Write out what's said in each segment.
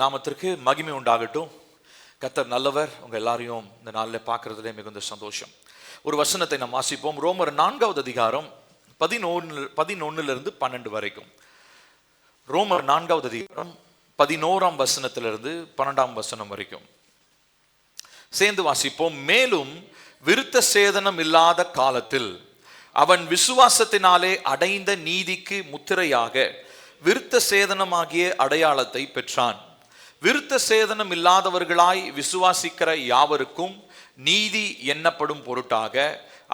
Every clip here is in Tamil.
நாமத்திற்கு மகிமை உண்டாகட்டும். கர்த்தர் நல்லவர். உங்க எல்லாரையும் இந்த நாளில் பார்க்கறதுலே மிகுந்த சந்தோஷம். ஒரு வசனத்தை நாம் வாசிப்போம். ரோமர் 4வது அதிகாரம் 11 12 வரைக்கும். ரோமர் 4வது அதிகாரம் 11ஆம் வசனத்திலிருந்து 12ஆம் வசனம் வரைக்கும் சேர்ந்து வாசிப்போம். மேலும் விருத்த சேதனம் இல்லாத காலத்தில் அவன் விசுவாசத்தினாலே அடைந்த நீதிக்கு முத்திரையாக விருத்த சேதனமாகிய அடையாளத்தை பெற்றான். விருத்த சேதனம் இல்லாதவர்களாய் விசுவாசிக்கிற யாவருக்கும் நீதி எண்ணப்படும் பொருட்டாக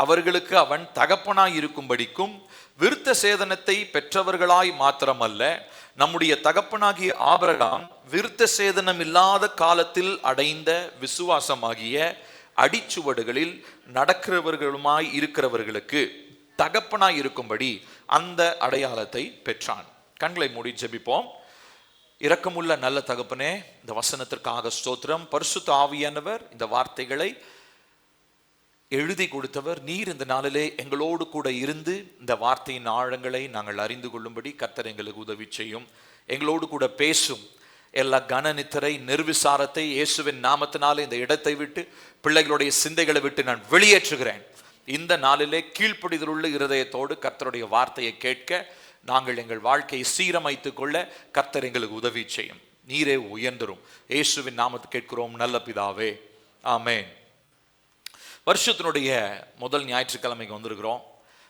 அவர்களுக்கு அவன் தகப்பனாய் இருக்கும்படிக்கும் விருத்த சேதனத்தை பெற்றவர்களாய் மாத்திரமல்ல, நம்முடைய தகப்பனாகிய ஆபிரகாம் விருத்த சேதனம் இல்லாத காலத்தில் அடைந்த விசுவாசமாகிய அடிச்சுவடுகளில் நடக்கிறவர்களுமாய் இருக்கிறவர்களுக்கு தகப்பனாய் இருக்கும்படி அந்த அடையாளத்தை பெற்றான். கண்களை மூடி ஜெபிப்போம். இரக்கமுள்ள நல்ல தகப்பனே, இந்த வசனத்திற்காக ஸ்தோத்திரம். பரிசுத்த ஆவியானவர் இந்த வார்த்தைகளை எழுதி கொடுத்தவர் நீர். இந்த நாளிலே எங்களோடு கூட இருந்து இந்த வார்த்தையின் ஆழங்களை நாங்கள் அறிந்து கொள்ளும்படி கர்த்தர் எங்களுக்கு உதவி செய்யும். எங்களோடு கூட பேசும். எல்லா கனநித்திரை நிர்விசாரத்தை இயேசுவின் நாமத்தினாலே இந்த இடத்தை விட்டு பிள்ளைகளுடைய சிந்தைகளை விட்டு நான் வெளியேற்றுகிறேன். இந்த நாளிலே கீழ்ப்படிதல் உள்ள இருதயத்தோடு கர்த்தருடைய வார்த்தையை கேட்க நாங்கள் எங்கள் வாழ்க்கையை சீரமைத்துக் கொள்ள கர்த்தர் எங்களுக்கு உதவி செய்யும். நீரே உயர்ந்தரும். இயேசுவின் நாமத்தை கேட்கிறோம் நல்ல பிதாவே, ஆமென். வருஷத்தினுடைய முதல் ஞாயிற்றுக்கிழமைக்கு வந்திருக்கிறோம்.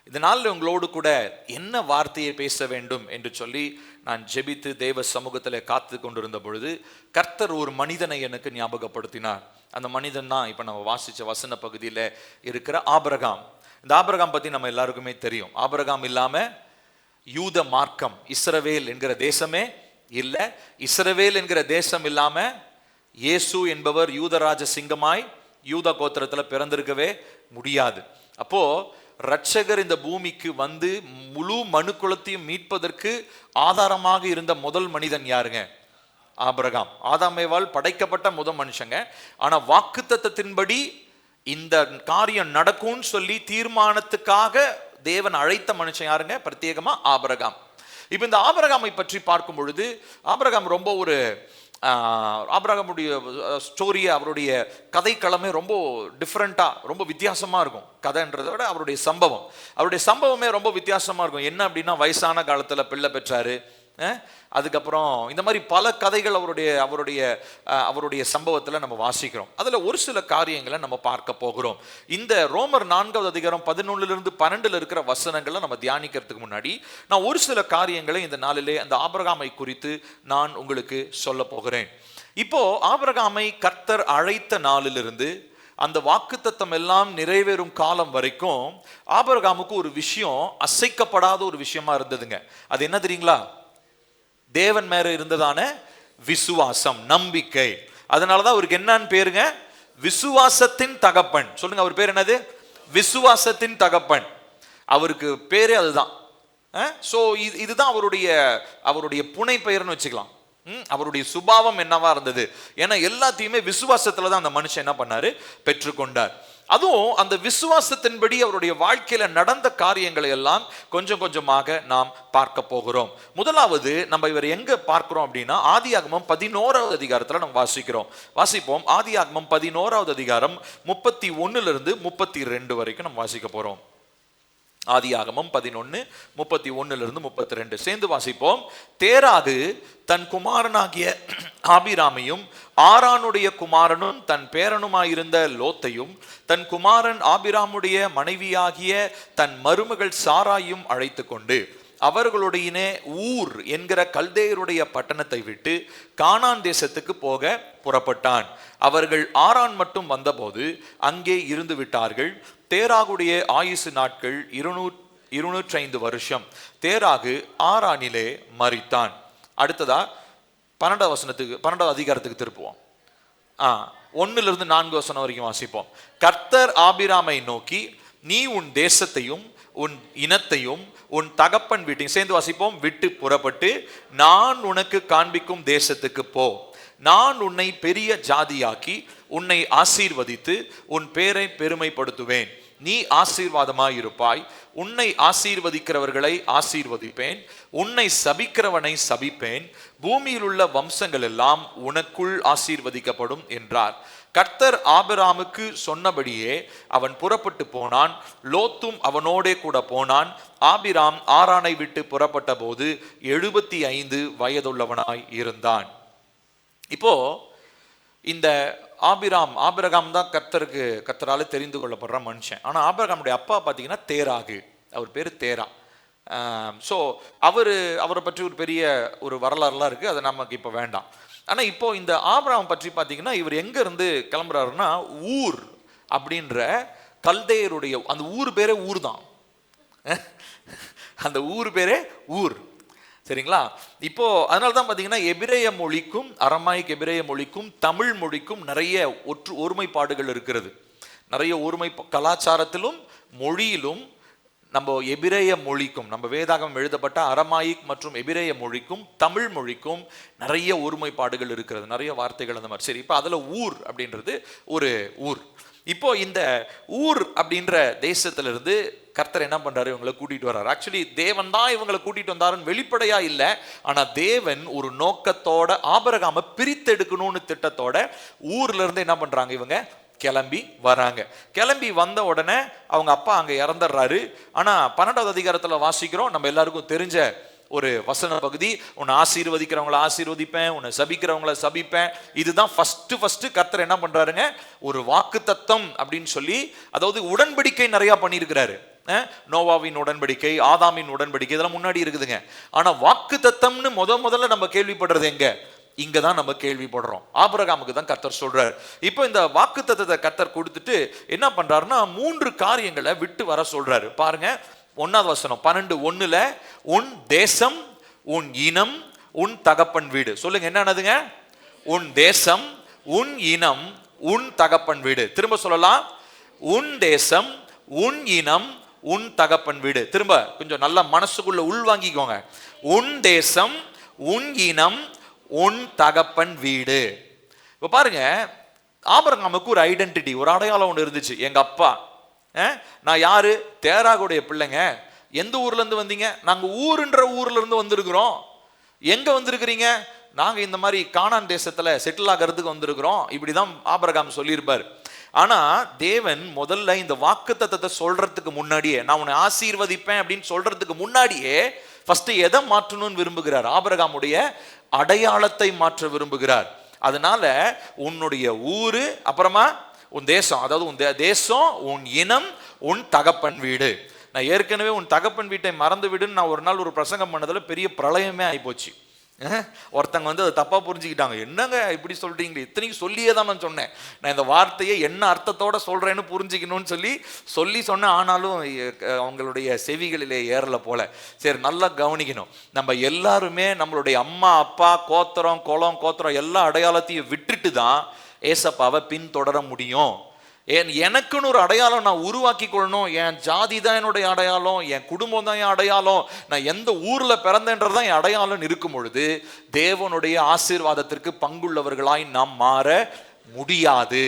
இந்த நாளில் உங்களோடு கூட என்ன வார்த்தையை பேச வேண்டும் என்று சொல்லி நான் ஜெபித்து தேவ சமூகத்தில் காத்து கொண்டிருந்த பொழுது கர்த்தர் ஒரு மனிதனை எனக்கு ஞாபகப்படுத்தினார். அந்த மனிதன் தான் இப்போ நம்ம வாசித்த வசன பகுதியில் இருக்கிற ஆபிரகாம். இந்த ஆபிரகாம் பற்றி நம்ம எல்லாருக்குமே தெரியும். ஆபிரகாம் இல்லாமல் யூத மார்க்கம் இஸ்ரவேல் என்கிற தேசமே இல்லை. இஸ்ரவேல் என்கிற தேசம் இல்லாமல் இயேசு என்பவர் யூதராஜ சிங்கமாய் யூத கோத்திரத்தில் பிறந்திருக்கவே முடியாது. அப்போ இரட்சகர் இந்த பூமிக்கு வந்து முழு மனுக்குலத்தையும் மீட்பதற்கு ஆதாரமாக இருந்த முதல் மனிதன் யாருங்க? ஆபிரகாம். ஆதாமேவால் படைக்கப்பட்ட முதல் மனுஷங்க. ஆனா வாக்குத்தத்தத்தின்படி இந்த காரியம் நடக்கும்னு சொல்லி தீர்மானத்துக்காக தேவன் அழைத்த மனுஷன் யாருங்க? பிரத்யேகமா ஆபிரகாம். இப்ப இந்த ஆபிரகாமை பற்றி பார்க்கும் பொழுது ஆபிரகாம் ரொம்ப ஒரு ஆபிரகாமுடைய ஸ்டோரியை, அவருடைய கதைக்களமே ரொம்ப டிஃப்ரெண்ட்டாக, ரொம்ப வித்தியாசமாக இருக்கும். கதைன்றதை விட அவருடைய சம்பவமே ரொம்ப வித்தியாசமாக இருக்கும். என்ன அப்படின்னா, வயசான காலத்தில் பிள்ளை பெற்றாரு. அதுக்கப்புறம் இந்த மாதிரி பல கதைகள் அவருடைய சம்பவத்தில் நம்ம வாசிக்கிறோம். அதில் ஒரு சில காரியங்களை நம்ம பார்க்க போகிறோம். இந்த ரோமர் 4வது அதிகாரம் 11 12 இருக்கிற வசனங்களை நம்ம தியானிக்கிறதுக்கு முன்னாடி நான் ஒரு சில காரியங்களை இந்த நாளிலே அந்த ஆபிரகாமை குறித்து நான் உங்களுக்கு சொல்ல போகிறேன். இப்போ ஆபிரகாமை கர்த்தர் அழைத்த நாளிலிருந்து அந்த வாக்குத்தத்தம் எல்லாம் நிறைவேறும் காலம் வரைக்கும் ஆபிரகாமுக்கு ஒரு விஷயம் அசைக்கப்படாத ஒரு விஷயமா இருந்ததுங்க. அது என்ன தெரியுங்களா? தேவன் மேல இருந்ததான விசுவாசம், நம்பிக்கை. அதனாலதான் அவருக்கு என்னன்னு பேருங்க? விசுவாசத்தின் தகப்பன். சொல்லுங்க, அவர் பேர் என்னது? விசுவாசத்தின் தகப்பன். அவருக்கு பேரே அதுதான். சோ இதுதான் அவருடைய புனை பெயர்னு வச்சுக்கலாம். அவருடைய சுபாவம் என்னவா இருந்தது? ஏன்னா எல்லாத்தையுமே விசுவாசத்துல தான் அந்த மனுஷன் என்ன பண்ணாரு? பெற்றுக்கொண்டார். அதுவும் அந்த விசுவாசத்தின்படி அவருடைய வாழ்க்கையில நடந்த காரியங்களை எல்லாம் கொஞ்சம் கொஞ்சமாக நாம் பார்க்க போகிறோம். முதலாவது நம்ம இவர் எங்க பார்க்கிறோம் அப்படின்னா, ஆதியாகமம் 11வது அதிகாரத்துல நம்ம வாசிப்போம். ஆதியாகமம் 11வது அதிகாரம் 31 32 வரைக்கும் நம்ம வாசிக்க போறோம். ஆதியாகமம் 11 31 32 சேர்ந்து வாசிப்போம். தேராகு தன் குமாரனாகிய ஆபிராமையும் ஆரானுடைய குமாரனும் தன் பேரனுமாயிருந்த லோத்தையும் தன் குமாரன் ஆபிராமுடைய மனைவியாகிய தன் மருமகள் சாராயும் அழைத்து கொண்டு அவர்களுடைய ஊர் என்கிற கல்தேயருடைய பட்டணத்தை விட்டு கானான் தேசத்துக்கு போக புறப்பட்டான். அவர்கள் ஆரான் மட்டும் வந்தபோது அங்கே இருந்து விட்டார்கள். தேராகுடைய ஆயுசு நாட்கள் 205 வருஷம். தேராகு ஆரானிலே மரித்தான். அடுத்ததா 12வது அதிகாரத்துக்கு திருப்புவோம். 1 4 வசனம் வரைக்கும் வாசிப்போம். கர்த்தர் ஆபிராமை நோக்கி, நீ உன் தேசத்தையும் உன் இனத்தையும் உன் தகப்பன் வீட்டையும், சேர்ந்து வாசிப்போம், விட்டு புறப்பட்டு நான் உனக்கு காண்பிக்கும் தேசத்துக்கு போ. நான் உன்னை பெரிய ஜாதியாக்கி உன்னை ஆசீர்வதித்து உன் பேரை பெருமைப்படுத்துவேன். நீ ஆசீர்வாதமாயிருப்பாய், உன்னை ஆசீர்வதிக்கிறவர்களை ஆசீர்வதிப்பேன், உன்னை சபிக்கிறவனை சபிப்பேன், பூமியில் உள்ள வம்சங்கள் எல்லாம் உனக்குள் ஆசீர்வதிக்கப்படும் என்றார். கர்த்தர் ஆபிராமுக்கு சொன்னபடியே அவன் புறப்பட்டு போனான். லோத்தும் அவனோடே கூட போனான். ஆபிராம் ஆரானை விட்டு புறப்பட்ட போது 75 வயதுள்ளவனாய் இருந்தான். இப்போ இந்த ஆபிரகாம் தான் கர்த்தரால தெரிந்து கொள்ளப்படுற மனுஷன். ஆனா ஆபிரகாமுடைய அப்பா பார்த்தீங்கன்னா தேராகு, அவர் பேரு தேரா. ஸோ அவரை பற்றி ஒரு பெரிய ஒரு வரலாறுலாம் இருக்கு, அது நமக்கு இப்போ வேண்டாம். ஆனா இப்போ இந்த ஆபிரகாம் பற்றி பார்த்தீங்கன்னா இவர் எங்க இருந்து கிளம்புறாருன்னா ஊர் அப்படின்ற கல்தேயருடைய, அந்த ஊர் பேரே ஊர் தான், அந்த ஊர் பேரே ஊர், சரிங்களா? இப்போ அதனால தான் பார்த்தீங்கன்னா எபிரேய மொழிக்கும் அரமாயிக் எபிரேய மொழிக்கும் தமிழ் மொழிக்கும் நிறைய ஒருமைப்பாடுகள் இருக்கிறது. நிறைய ஒருமை கலாச்சாரத்திலும் மொழியிலும் நம்ம எபிரேய மொழிக்கும், நம்ம வேதாகம் எழுதப்பட்ட அரமாயிக் மற்றும் எபிரேய மொழிக்கும் தமிழ் மொழிக்கும் நிறைய ஒருமைப்பாடுகள் இருக்கிறது, நிறைய வார்த்தைகள் அந்த மாதிரி. சரி, இப்போ அதில் ஊர் அப்படின்றது ஒரு ஊர். இப்போ இந்த ஊர் அப்படின்ற தேசத்திலிருந்து கர்த்தர் என்ன பண்றாரு, இவங்களை கூட்டிட்டு வர்றாரு. ஆக்சுவலி தேவன் தான் இவங்களை கூட்டிட்டு வந்தாருன்னு வெளிப்படையா இல்லை, ஆனா தேவன் ஒரு நோக்கத்தோட ஆபிரகாமை பிரித்தெடுக்கணும்னு திட்டத்தோட ஊர்ல இருந்து என்ன பண்றாங்க, இவங்க கிளம்பி வராங்க. கிளம்பி வந்த உடனே அவங்க அப்பா அங்க இறந்துடுறாரு. ஆனா 12வது அதிகாரத்துல வாசிக்கிறோம், நம்ம எல்லாருக்கும் தெரிஞ்ச ஒரு வசன பகுதி, உன்னை ஆசீர்வதிக்கிறவங்களை ஆசீர்வதிப்பேன், உன்னை சபிக்கிறவங்களை சபிப்பேன். இதுதான் ஃபர்ஸ்ட் கர்த்தர் என்ன பண்றாருங்க, ஒரு வாக்குத்தத்தம் அப்படின்னு சொல்லி, அதாவது உடன்படிக்கை நிறைய பண்ணியிருக்கிறாரு. நோவாவின் உடன்படிக்கை, ஆதாமின் உடன்படிக்கை, இதெல்லாம் முன்னாடி இருக்குதுங்க. ஆனா வாக்குத்தத்தம்னு முதல்ல நம்ம கேள்விப்படுறது எங்க, இங்கதான் நம்ம கேள்விப்படுறோம். ஆபிரகாமுக்கு தான் கர்த்தர் சொல்றாரு. இப்போ இந்த வாக்குத்தத்தத்தை கர்த்தர் கொடுத்துட்டு என்ன பண்றாருன்னா 3 காரியங்களை விட்டு வர சொல்றாரு. பாருங்க, 1வது வசனம் 12:1, உன் தேசம், உன் இனம், உன் தகப்பன் வீடு. சொல்லுங்க, என்னதுங்க? உன் தேசம், உன் இனம், உன் தகப்பன் வீடு. திரும்ப சொல்லலாம், உன் தேசம், உன் இனம், உன் தகப்பன் வீடு. திரும்ப கொஞ்சம் நல்லா மனசுக்குள்ள உள்வாங்கிக்கோங்க. உன் தேசம், உன் இனம், உன் தகப்பன் வீடு. இப்ப பாருங்க, ஆபிரகாமுக்கு ஒரு ஐடென்டிட்டி, ஒரு அடையாளம் ஒன்று இருந்துச்சு. எங்க அப்பா, நான் யாரு, தேராகுடைய பிள்ளைங்க. எந்த ஊர்ல இருந்து வந்தீங்க? நாங்க ஊருன்ற ஊர்ல இருந்து வந்திருக்கிறோம். எங்க வந்திருக்கிறீங்க? நாங்க இந்த மாதிரி கானான் தேசத்துல செட்டில் ஆகிறதுக்கு வந்திருக்கிறோம். இப்படிதான் ஆபிரகாம் சொல்லியிருப்பார். ஆனா தேவன் முதல்ல இந்த வாக்குத்தத்தத்தை சொல்றதுக்கு முன்னாடியே, நான் உன்னை ஆசீர்வதிப்பேன் அப்படின்னு சொல்றதுக்கு முன்னாடியே ஃபர்ஸ்ட் எதை மாற்றணும்னு விரும்புகிறார்? ஆபிரகாமுடைய அடையாளத்தை மாற்ற விரும்புகிறார். அதனால உன்னுடைய ஊரு, அப்புறமா உன் தேசம், அதாவது உன் தேசம், உன் இனம், உன் தகப்பன் வீடு. நான் ஏற்கனவே உன் தகப்பன் வீட்டை மறந்து விடுன்னு நான் ஒரு நாள் ஒரு பிரசங்கம் பண்ணதுல பெரிய பிரளயமே ஆயிப்போச்சு. ஒருத்தங்க அதை தப்பா புரிஞ்சுக்கிட்டாங்க. என்னங்க இப்படி சொல்றீங்களே, இத்தனைக்கும் சொல்லியே தான் நான் சொன்னேன், நான் இந்த வார்த்தையை என்ன அர்த்தத்தோட சொல்றேன்னு புரிஞ்சுக்கணும்னு சொல்லி சொன்னேன். ஆனாலும் அவங்களுடைய செவிகளிலே ஏறல போல. சரி, நல்லா கவனிக்கணும். நம்ம எல்லாருமே நம்மளுடைய அம்மா அப்பா கோத்திரம் குலம் கோத்திரம் எல்லா அடையாளத்தையும் விட்டுட்டு தான் ஏசப்பாவை பின்தொடர முடியும். எனக்குன்னு ஒரு அடையாளம் நான் உருவாக்கி கொள்ளணும். என் ஜாதி தான் என்னுடைய அடையாளம், என் குடும்பம் தான் என் அடையாளம், நான் எந்த ஊர்ல பிறந்தேன்றதான் என் அடையாளம் இருக்கும் பொழுது தேவனுடைய ஆசீர்வாதத்திற்கு பங்குள்ளவர்களாய் நாம் மாற முடியாது.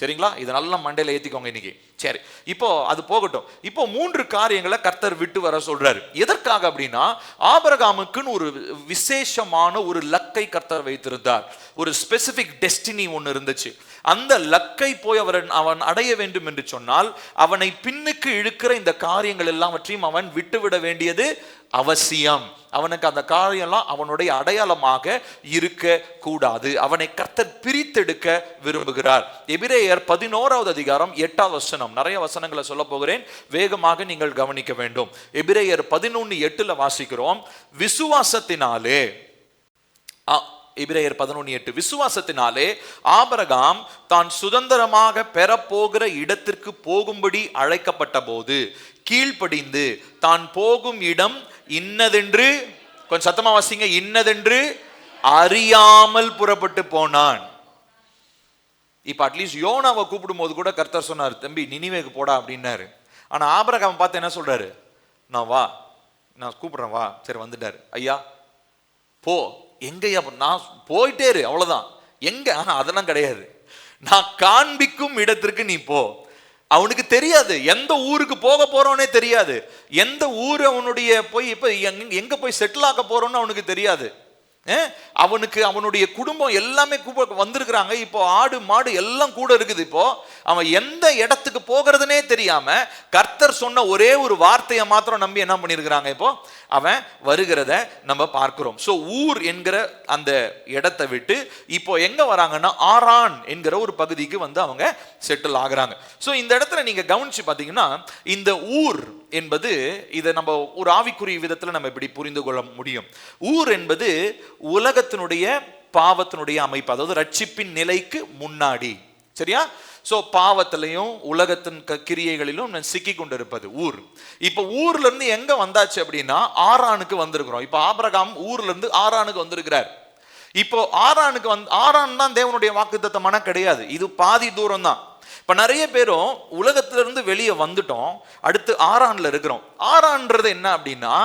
சரிங்களா? இதை நல்லா மண்டையில ஏத்திக்கோங்க இன்னைக்கு. சரி, இப்போ அது போகட்டும். இப்போ 3 காரியங்களை கர்த்தர் விட்டு வர சொல்றாரு. எதற்காக அப்படின்னா, ஆபிரகாமுக்குன்னு ஒரு விசேஷமான ஒரு லக்கை கர்த்தர் வைத்திருந்தார். ஒரு ஸ்பெசிபிக் டெஸ்டினி ஒன்று இருந்துச்சு. அந்த லக்கை போய் அவன் அடைய வேண்டும் என்று சொன்னால் அவனை பின்னுக்கு இழுக்கிற இந்த காரியங்கள் எல்லாவற்றையும் அவன் விட்டுவிட வேண்டியது அவசியம். அவனுக்கு அந்த காரியம்லாம் அவனுடைய அடையாளமாக இருக்க கூடாது. அவனை கர்த்தர் பிரித்தெடுக்க விரும்புகிறார். எபிரேயர் 11வது அதிகாரம் 8வது வசனம். நிறைய வசனங்களை சொல்ல போகிறேன், வேகமாக நீங்கள் கவனிக்க வேண்டும். எபிரேயர் 11:8 வாசிக்கிறோம். விசுவாசத்தினாலே, எபிரேயர் 11:8, விசுவாசத்தினாலே ஆபிரகாம் தான் சுதந்திரமாக பெறப்போகிற இடத்திற்கு போகும்படி அழைக்கப்பட்ட போது கீழ்ப்படிந்து தான் போகும் இடம் இன்னதென்று, கொஞ்சம் சத்தமா வாசிங்க, இன்னதென்று அறியாமல் புறப்பட்டு போனான். இப்ப அட்லீஸ்ட் யோனாவை கூப்பிடும் போது கூட கர்த்தர் சொன்னார், தம்பி நினிவேக்கு போடா அப்படின்னாரு. ஆனா ஆபிரகாம் பார்த்து என்ன சொல்றாரு, நான் கூப்பிடுறேன் வா. சரி, வந்துட்டாரு. ஐயா போ. எங்கய்யா? நான் போயிட்டே இரு, அவ்வளவுதான். எங்க? அதெல்லாம் கிடையாது. நான் காண்பிக்கும் இடத்திற்கு நீ போ. அவனுக்கு தெரியாது எந்த ஊருக்கு போக போறோன்னே தெரியாது, எந்த ஊர் அவனுடைய போய் இப்ப எங்க போய் செட்டில் ஆக போறோம்னு அவனுக்கு தெரியாது. அவனுக்கு அவனுடைய குடும்பம் எல்லாமே வந்திருக்கிறாங்க, இப்போ ஆடு மாடு எல்லாம் கூட இருக்குது. இப்போ அவன் எந்த இடத்துக்கு போகிறதுனே தெரியாம கர்த்தர் சொன்ன ஒரே ஒரு வார்த்தையை மாத்திரம் நம்பி என்ன பண்ணிருக்கிறாங்க, இப்போ அவன் வருகிறத நம்ம பார்க்கிறோம். சோ ஊர் என்கிற அந்த இடத்தை விட்டு இப்போ எங்க வராங்கன்னா ஆரான் என்கிற ஒரு பகுதிக்கு வந்து அவங்க செட்டில் ஆகுறாங்க. சோ இந்த இடத்துல நீங்க கவனிச்சு பாத்தீங்கன்னா, இந்த ஊர் என்பது இதை நம்ம ஒரு ஆவிக்குரிய விதத்துல நம்ம இப்படி புரிந்து கொள்ள முடியும். ஊர் என்பது உலகத்தினுடைய பாவத்தினுடைய அமைப்பு, அதாவது ரட்சிப்பின் நிலைக்கு முன்னாடி. சரியா? சோ பாவத்திலையும் உலகத்தின் கிரியைகளிலும் சிக்கி கொண்டிருப்பது ஊர். இப்ப ஊர்ல இருந்து எங்க வந்தாச்சு அப்படின்னா ஆரானுக்கு வந்திருக்கிறோம். இப்ப ஆபிரகாம் ஊர்ல இருந்து ஆரானுக்கு வந்திருக்கிறார். இப்போ ஆரானுக்கு ஆரான் தான் தேவனுடைய வாக்குத்தத்தமான கிடையாது, இது பாதி தூரம் தான். இப்ப நிறைய பேரும் உலகத்திலிருந்து வெளியே வந்துட்டோம், அடுத்து ஆரான்ல இருக்கிறோம். ஆரான்றது என்ன அப்படின்னா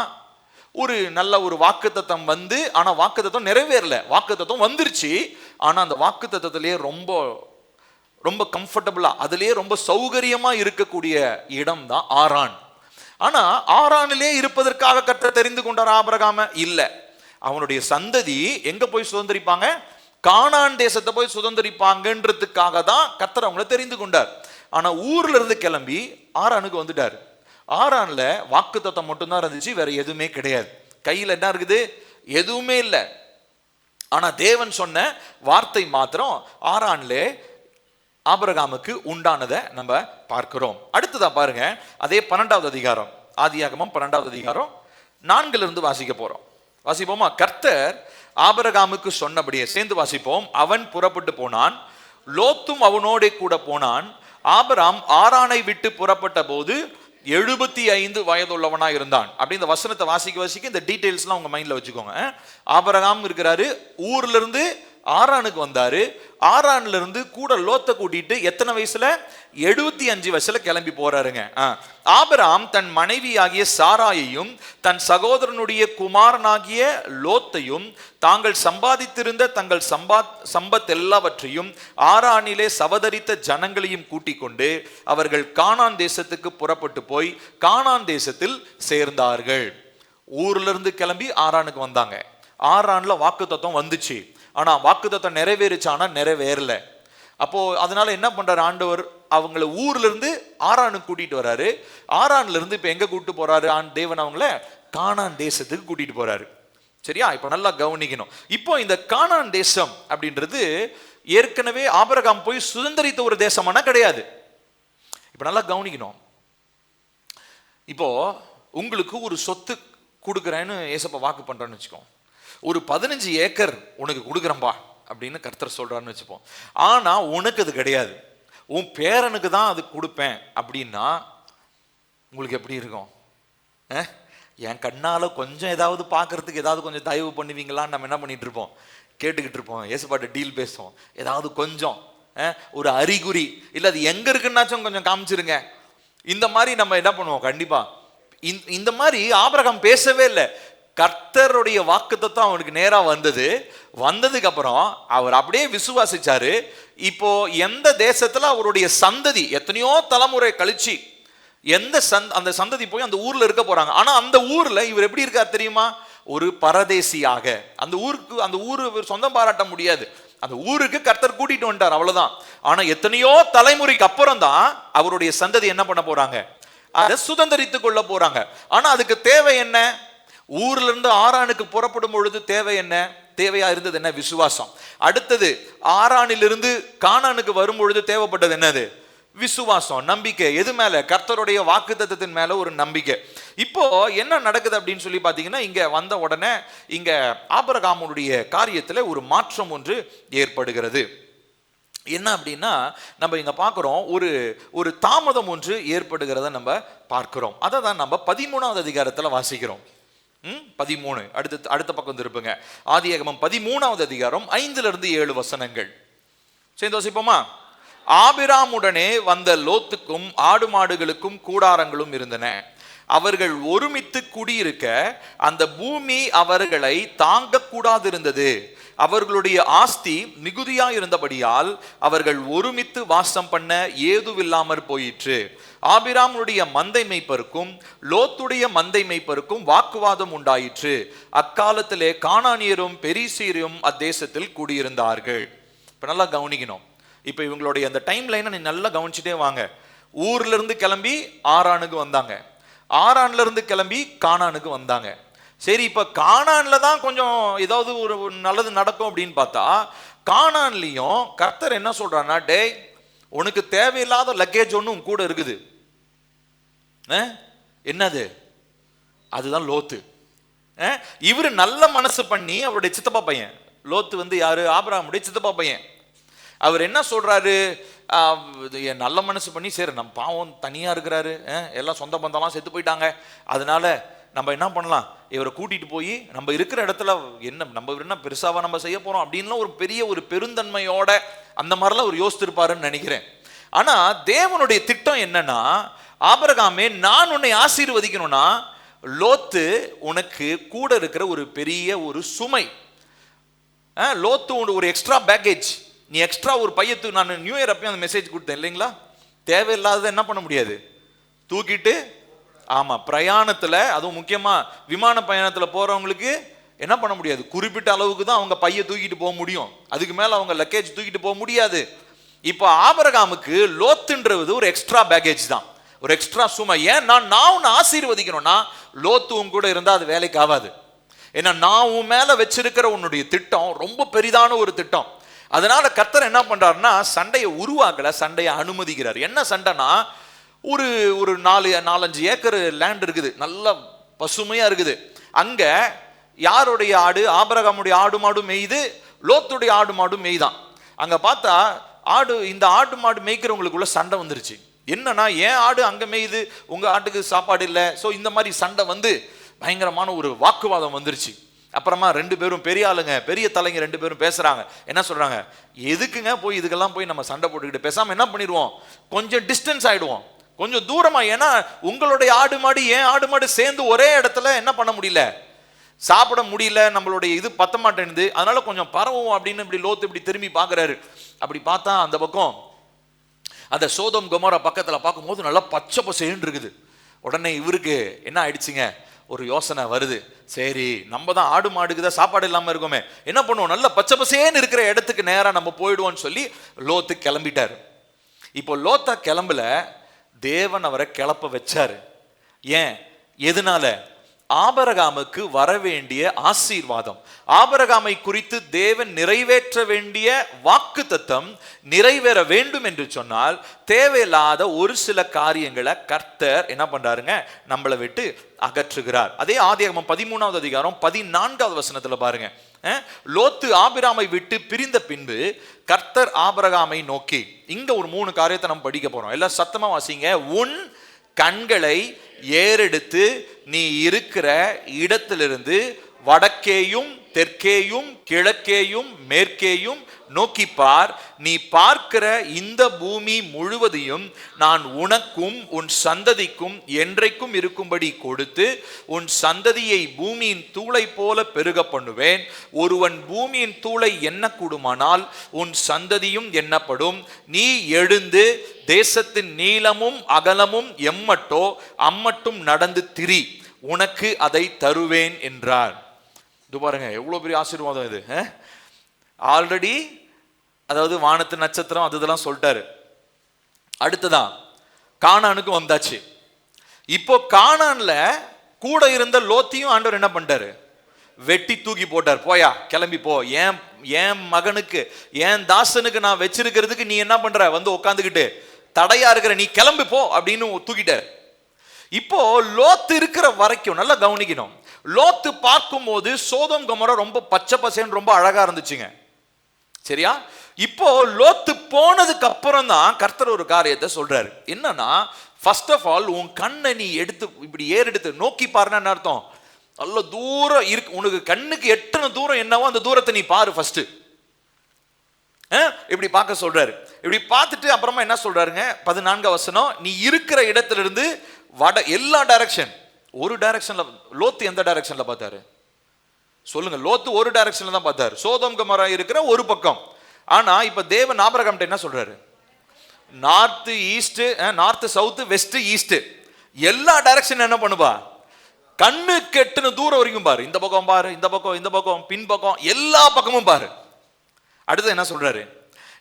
ஒரு நல்ல ஒரு வாக்குத்தத்தம் வந்து, ஆனா வாக்குத்தத்தம் நிறைவேறல. வாக்குத்தத்தம் வந்துருச்சு, ஆனா அந்த வாக்குத்தத்தத்திலேயே ரொம்ப ரொம்ப கம்ஃபர்டபுளா, அதுலயே ரொம்ப சௌகரியமா இருக்கக்கூடிய இடம் தான் ஆரான். ஆனா ஆரானிலே இருப்பதற்காக கர்த்தர் தெரிந்து கொண்டார் ஆபிரகாம? இல்ல. அவனுடைய சந்ததி எங்க போய் சுதந்திரிப்பாங்க? கானான் தேசத்தை போய் சுதந்திரிப்பாங்கன்றதுக்காக தான் கர்த்தர் அவங்களை தெரிந்து கொண்டார். ஆனா ஊர்ல இருந்து கிளம்பி ஆரானுக்கு வந்துட்டார். ஆரான்ல வாக்குத்தத்தம் மட்டும்தான் இருந்துச்சு, வேற எதுவுமே கிடையாது. கையில என்ன இருக்குது? எதுவுமே இல்லை. ஆனா தேவன் சொன்ன வார்த்தை மாத்திரம் ஆரான்ல ஆபிரகாமுக்கு உண்டானதை நம்ம பார்க்கிறோம். அடுத்ததா பாருங்க, அதே 12வது அதிகாரம், ஆதியாகமம் 12வது அதிகாரம் 4 வாசிக்க போறோம். வாசிப்போமா? கர்த்தர் ஆபிரகாமுக்கு சொன்னபடியே சேர்ந்து வாசிப்போம். அவன் புறப்பட்டு போனான், லோத்தும் அவனோட கூட போனான். ஆபிரகாம் ஆரானை விட்டு புறப்பட்ட போது 75 வயதுள்ளவனா இருந்தான். அப்படி இந்த வசனத்தை வாசிக்க இந்த டீடைல்ஸ்லாம் உங்க மைண்ட்ல வச்சுக்கோங்க. ஆபிரகாம் இருக்கிறாரு, ஊர்ல இருந்து ஆரானுக்கு வந்தாரு. ஆரான்ல இருந்து கூட லோத்தை கூட்டிட்டு எத்தனை வயசுல? 75 வயசுல கிளம்பி போறாருங்க. ஆபிரகாம் தன் மனைவி ஆகிய சாராயையும் தன் சகோதரனுடைய குமாரனாகிய லோத்தையும் தாங்கள் சம்பாதித்திருந்த தங்கள் சம்பத் எல்லாவற்றையும் ஆரானிலே சவதரித்த ஜனங்களையும் கூட்டிக் கொண்டு அவர்கள் கானான் தேசத்துக்கு புறப்பட்டு போய் கானான் தேசத்தில் சேர்ந்தார்கள். ஊர்ல இருந்து கிளம்பி ஆரானுக்கு வந்தாங்க. ஆரான்ல வாக்குத்தத்தம் வந்துச்சு, ஆனா வாக்குத்தத்தம் நிறைவேறுச்சானா நிறைவேறல. அப்போ அதனால என்ன பண்றாரு ஆண்டவர்? அவங்கள ஊர்ல இருந்து ஆரானுக்கு கூட்டிட்டு வராரு. ஆரான்ல இருந்து இப்ப எங்க கூட்டிட்டு போறாரு தேவன்? அவங்கள கானான் தேசத்துக்கு கூட்டிட்டு போறாரு. சரியா? இப்ப நல்லா கவனிக்கணும். இப்போ இந்த கானான் தேசம் அப்படின்றது ஏற்கனவே ஆபிரகாம் போய் சுதந்திரித்த ஒரு தேசமானா கிடையாது. இப்ப நல்லா கவனிக்கணும். இப்போ உங்களுக்கு ஒரு சொத்து கொடுக்குறேன்னு ஏசப்பா வாக்கு பண்றேன்னு வச்சுக்கோ. ஒரு 15 ஏக்கர் உனக்கு கொடுக்குறேன்பா அப்படின்னு கர்த்தர் சொல்றான்னு வச்சுப்போம். ஆனா உனக்கு அது கிடையாது, உன் பேரனுக்கு தான் அது கொடுப்பேன் அப்படின்னா உங்களுக்கு எப்படி இருக்கும்? என் கண்ணால கொஞ்சம் ஏதாவது பார்க்கறதுக்கு ஏதாவது கொஞ்சம் தயவு பண்ணுவீங்களான்னு நம்ம என்ன பண்ணிட்டு இருப்போம்? கேட்டுக்கிட்டு இருப்போம். ஏசப்பாட்ட டீல் பேசுவோம். ஏதாவது கொஞ்சம் ஒரு அறிகுறி இல்லை அது எங்க இருக்குன்னாச்சும் கொஞ்சம் காமிச்சிருங்க. இந்த மாதிரி நம்ம என்ன பண்ணுவோம்? கண்டிப்பா இந்த மாதிரி ஆபிரகாம் பேசவே இல்லை. கர்த்தருடைய வாக்குத்தத்தம் அவனுக்கு நேரா வந்ததுக்கு அப்புறம் அவர் அப்படியே விசுவாசிச்சாரு. இப்போ எந்த தேசத்துல அவருடைய சந்ததி எத்தனையோ தலைமுறை கழிச்சு அந்த சந்ததி போய் அந்த ஊர்ல இருக்க போறாங்க. ஆனா அந்த ஊர்ல இவர் எப்படி இருக்கார் தெரியுமா? ஒரு பரதேசியாக. அந்த ஊரு சொந்தம் பாராட்ட முடியாது. அந்த ஊருக்கு கர்த்தர் கூட்டிட்டு வந்துட்டார், அவ்வளவுதான். ஆனா எத்தனையோ தலைமுறைக்கு அப்புறம் தான் அவருடைய சந்ததி என்ன பண்ண போறாங்க? அதை சுதந்திரித்துக் கொள்ள போறாங்க. ஆனா அதுக்கு தேவை என்ன? ஊர்ல இருந்து ஆரானுக்கு புறப்படும் பொழுது தேவை என்ன? தேவையா இருந்தது என்ன? விசுவாசம். அடுத்தது ஆரானிலிருந்து கானானுக்கு வரும் பொழுது தேவைப்பட்டது என்னது? விசுவாசம், நம்பிக்கை. எது மேல? கர்த்தருடைய வாக்குத்தத்தத்தின் மேல ஒரு நம்பிக்கை. இப்போ என்ன நடக்குது அப்படின்னு சொல்லி பாத்தீங்கன்னா, இங்க வந்த உடனே இங்க ஆபிரகாமுடைய காரியத்துல ஒரு மாற்றம் ஒன்று ஏற்படுகிறது. என்ன அப்படின்னா நம்ம இங்க பார்க்கிறோம், ஒரு தாமதம் ஒன்று ஏற்படுகிறத நம்ம பார்க்கிறோம். அதை தான் நம்ம 13வது அதிகாரத்துல வாசிக்கிறோம். 13 அடுத்த பக்கம் திருப்புங்க. ஆதியாகமம் 13வது அதிகாரம் 5-7 வசனங்கள் சேர்ந்து வாசிப்போமா? ஆபிராமுடனே வந்த லோத்துக்கும் ஆடு மாடுகளுக்கும் கூடாரங்களும் இருந்தன. அவர்கள் ஒருமித்து குடியிருக்க அந்த பூமி அவர்களை தாங்க கூடாது இருந்தது. அவர்களுடைய ஆஸ்தி மிகுதியா இருந்தபடியால் அவர்கள் ஒருமித்து வாசம் பண்ண ஏதுவில்லாமற் போயிற்று. ஆபிராமுடைய மந்தை மேய்ப்பருக்கும் லோத்துடைய மந்தை மேய்ப்பருக்கும் வாக்குவாதம் உண்டாயிற்று. அக்காலத்திலே கானானியரும் பெரிசீரும் அத்தேசத்தில் குடியிருந்தார்கள். இப்ப நல்லா கவனிக்கணும். இப்ப இவங்களுடைய அந்த டைம் லைனை நீ நல்லா கவனிச்சுட்டே வாங்க. ஊர்ல இருந்து கிளம்பி ஆரானுக்கு வந்தாங்க, ஆரான்ல இருந்து கிளம்பி கானானுக்கு வந்தாங்க. சரி, இப்ப கானான்ல தான் கொஞ்சம் ஏதாவது ஒரு நல்லது நடக்கும் அப்படின்னு பார்த்தா, கானான்லயும் கர்த்தர் என்ன சொல்றாருன்னா, டேய் உனக்கு தேவையில்லாத லக்கேஜ் ஒன்று கூட இருக்குது. என்னது? அதுதான் லோத்து. இவரு நல்ல மனசு பண்ணி அவருடைய சித்தப்பா பையன், லோத்து வந்து யாரு? ஆபிரகாமுடைய சித்தப்பா பையன். அவர் என்ன சொல்றாரு? நல்ல மனசு பண்ணி, சரி நம்ம பாவம் தனியா இருக்கிறாரு, எல்லாம் சொந்த பந்தம்லாம் செத்து போயிட்டாங்க, அதனால நம்ம என்ன பண்ணலாம், இவரை கூட்டிட்டு போய் நம்ம இருக்கிற இடத்துல நம்ம என்ன பெருசாவா நம்ம செய்ய போறோம் அப்படின்லாம் ஒரு பெரிய ஒரு பெருந்தன்மையோட அந்த மாதிரிலாம் ஒரு யோசித்திருப்பாருன்னு நினைக்கிறேன். ஆனா தேவனுடைய திட்டம் என்னன்னா, ஆபிரகாமே நான் உன்னை ஆசீர்வதிக்கணும்னா லோத்து உனக்கு கூட இருக்கிற ஒரு பெரிய ஒரு சுமை. லோத்து ஒரு எக்ஸ்ட்ரா பேக்கேஜ். நீ எக்ஸ்ட்ரா ஒரு பையத்து, நான் நியூ இயர் அப்பயும் அந்த மெசேஜ் கொடுத்தேன் இல்லைங்களா, தேவையில்லாத என்ன பண்ண முடியாது, தூக்கிட்டு. ஆமா, பிரயாணத்துல அதுவும் முக்கியமா விமான பயணத்துல போறவங்களுக்கு என்ன பண்ண முடியாது, குறிப்பிட்ட அளவுக்கு தான் அவங்க பைய தூக்கிட்டு போக முடியும், அதுக்கு மேல அவங்க லக்கேஜ் தூக்கிட்டு போக முடியாது. இப்போ ஆபிரகாமுக்கு லோத்துன்றது ஒரு எக்ஸ்ட்ரா பேக்கேஜ் தான், ஒரு எக்ஸ்ட்ரா சுமை. ஏன் நான் உன்னை ஆசீர்வதிக்கணும்னா லோத்து உன் கூட இருந்தா அது வேலைக்கு ஆகாது. ஏன்னா நான் உன் மேல வச்சிருக்கிற உன்னுடைய திட்டம் ரொம்ப பெரிதான ஒரு திட்டம். அதனால கர்த்தர் என்ன பண்றாருன்னா, சண்டையை உருவாக்கல, சண்டையை அனுமதிக்கிறார். என்ன சண்டைனா, ஒரு 4-5 ஏக்கர் லேண்ட் இருக்குது, நல்ல பசுமையா இருக்குது. அங்க யாருடைய ஆடு? ஆபிரகாமுடைய ஆடு மாடு மேய்து, லோத்துடைய ஆடு மாடு மேய்தான். அங்க பார்த்தா இந்த ஆடு மாடு மேய்க்கிறவங்களுக்குள்ள சண்டை வந்துருச்சு. என்னன்னா, ஏன் ஆடு அங்க மேய்து, உங்க ஆட்டுக்கு சாப்பாடு இல்லை. ஸோ இந்த மாதிரி சண்டை வந்து பயங்கரமான ஒரு வாக்குவாதம் வந்துருச்சு. அப்புறமா 2 பேரும் பெரிய ஆளுங்க, பெரிய தலைங்க 2 பேரும் பேசுறாங்க. என்ன சொல்றாங்க, எதுக்குங்க போய் இதுக்கெல்லாம் போய் நம்ம சண்டை போட்டுக்கிட்டு பேசாம என்ன பண்ணிடுவோம், கொஞ்சம் டிஸ்டன்ஸ் ஆயிடுவோம், கொஞ்சம் தூரமா. ஏன்னா உங்களுடைய ஆடு மாடு ஏன் ஆடு மாடு சேர்ந்து ஒரே இடத்துல என்ன பண்ண முடியல, சாப்பிட முடியல, நம்மளுடைய இது பத்த மாட்டேங்குது, அதனால கொஞ்சம் பரவும் அப்படின்னு இப்படி லோத்து இப்படி திரும்பி பாக்குறாரு. அப்படி பார்த்தா அந்த பக்கம் அந்த சோதோம் கொமோரா பக்கத்துல பார்க்கும்போது நல்லா பச்சை பசேன்னு இருக்குது. உடனே இவருக்கு என்ன ஆயிடுச்சுங்க, ஒரு யோசனை வருது. சரி, நம்ம தான் ஆடு மாடுக்கு தான் சாப்பாடு இல்லாம இருக்கோமே, என்ன பண்ணுவோம், நல்ல பச்சை பசேன்னு இருக்கிற இடத்துக்கு நேரா நம்ம போயிடுவோம்னு சொல்லி லோத்து கிளம்பிட்டாரு. இப்போ லோத்தா கிளம்பல, தேவன் அவரை கிளப்ப வச்சாரு. ஏன்? எதனால? ஆபிரகாமுக்கு வரவேண்டிய ஆசீர்வாதம், ஆபிரகாமை குறித்து தேவன் நிறைவேற்ற வேண்டிய வாக்குத்தத்தம் நிறைவேற வேண்டும் என்று சொன்னால் தேவையில்லாத ஒரு சில காரியங்களை கர்த்தர் என்ன பண்றாருங்க, நம்மளை விட்டு அகற்றுகிறார். அதே ஆதியாகமம் 13வது அதிகாரம் 14வது வசனத்துல பாருங்க. லோத்து ஆபிராமை விட்டு பிரிந்த பின்பு கர்த்தர் ஆபிரகாமை நோக்கி, இங்க ஒரு 3 காரியத்தை நம்ம படிக்க போறோம், எல்லாம் சத்தமா வாசிங்க. உன் கண்களை ஏறெடுத்து நீ இருக்கிற இடத்திலிருந்து வடக்கேயும் தெற்கேயும் கிழக்கேயும் மேற்கேயும் நோக்கிப்பார். நீ பார்க்கிற இந்த பூமி முழுவதையும் நான் உனக்கும் உன் சந்ததிக்கும் என்றைக்கும் இருக்கும்படி கொடுத்து உன் சந்ததியை பூமியின் தூளை போல பெருக பண்ணுவேன். ஒருவன் பூமியின் தூளை எண்ணக்கூடுமானால் உன் சந்ததியும் எண்ணப்படும். நீ எழுந்து தேசத்தின் நீளமும் அகலமும் எம்மட்டோ அம்மட்டும் நடந்து திரி, உனக்கு அதை தருவேன் என்றார். இது பாருங்க எவ்வளவு பெரிய ஆசீர்வாதம் இது. ஆல்ரெடி அதாவது வானத்து நட்சத்திரம் அது இதெல்லாம் சொல்லிட்டாரு. அடுத்ததான் கானானுக்கு வந்தாச்சு. இப்போ கானான்ல கூட இருந்த லோத்தையும் ஆண்டவர் என்ன பண்ணிட்டாரு, வெட்டி தூக்கி போட்டார். போயா கிளம்பி போ, என் மகனுக்கு என் தாசனுக்கு நான் வச்சிருக்கிறதுக்கு நீ என்ன பண்ற, வந்து உட்காந்துக்கிட்டு தடையா இருக்கிற, நீ கிளம்பி போ அப்படின்னு தூக்கிட்டார். இப்போ லோத்து இருக்கிற வரைக்கும் நல்லா கவனிக்கணும். லோத்து பார்க்கும் போது சோதோம் கொமோரா ரொம்ப பச்சை பசேன்னு ரொம்ப அழகா இருந்துச்சுங்க, சரியா? இப்போ லோத்து போனதுக்கு அப்புறம் தான் கர்த்தர் ஒரு காரியத்தை சொல்றாரு. என்னன்னா, ஃபர்ஸ்ட் ஆஃப் ஆல் உன் கண்ணை நீ எடுத்து இப்படி ஏறெடுத்து நோக்கி பாருன்னா என்ன அர்த்தம், நல்ல தூரம் இருக்கு, உனக்கு கண்ணுக்கு எட்டன தூரம் என்னவோ அந்த தூரத்தை நீ பாரு ஃபர்ஸ்ட். இப்படி பார்க்க சொல்றாரு. இப்படி பார்த்துட்டு அப்புறமா என்ன சொல்றாருங்க, 14 வசனம், நீ இருக்கிற இடத்துல இருந்து வட எல்லா டைரக்ஷன், ஒரு டைரக்ஷன்ல. லோத்து எந்த டைரக்ஷன்ல பார்த்தாரு, சொல்லுங்க. லோத்து ஒரு டைரக்ஷன்ல தான் பார்த்தாரு, சோதோம் கொமோரா இருக்கிற ஒரு பக்கம். ஆனா இப்ப தேவன் ஆபிரகாம்ட்ட என்ன சொல்றாரு? North east, north south west east எல்லா டைரக்ஷன் என்ன பண்ணுப்பா, கண்ணு கெட்டுன தூரம் வரைக்கும் பாரு, இந்த பக்கம் பாரு, இந்த பக்கம், இந்த பக்கம், பின் பக்கம், எல்லா பக்கமும் பாரு. அடுத்து என்ன சொல்றாரு?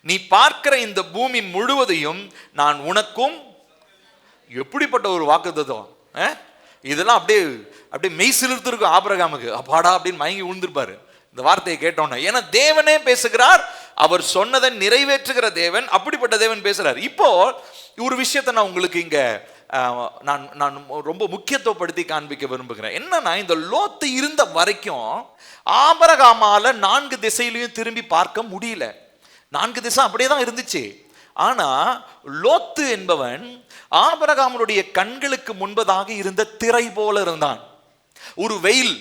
நீ பார்க்கிற இந்த பூமி முழுவதையும் நான் உனக்கும். எப்படிப்பட்ட ஒரு வாக்குத்தத்தம்! இதெல்லாம் அப்படியே அப்படியே மெய் சிலிர்த்து இருக்கும் ஆபிரகாமுக்கு. அப்பாடா அப்படின்னு மயங்கி விழுந்திருப்பாரு இந்த வார்த்தையை கேட்டோன்னு. ஏன்னா தேவனே பேசுகிறார், அவர் சொன்னதை நிறைவேற்றுகிற தேவன், அப்படிப்பட்ட தேவன் பேசுறார். இப்போ ஒரு விஷயத்தை நான் உங்களுக்கு இங்க நான் ரொம்ப முக்கியத்துவப்படுத்தி காண்பிக்க விரும்புகிறேன். என்னன்னா, இந்த லோத்து இருந்த வரைக்கும் ஆபிரகாமால 4 திசையிலையும் திரும்பி பார்க்க முடியல. 4 திசை அப்படியே தான் இருந்துச்சு. ஆனா லோத்து என்பவன் ஆபிரகாமுடைய கண்களுக்கு முன்பதாக இருந்த திரை போல இருந்தான். ஒரு வெயில்,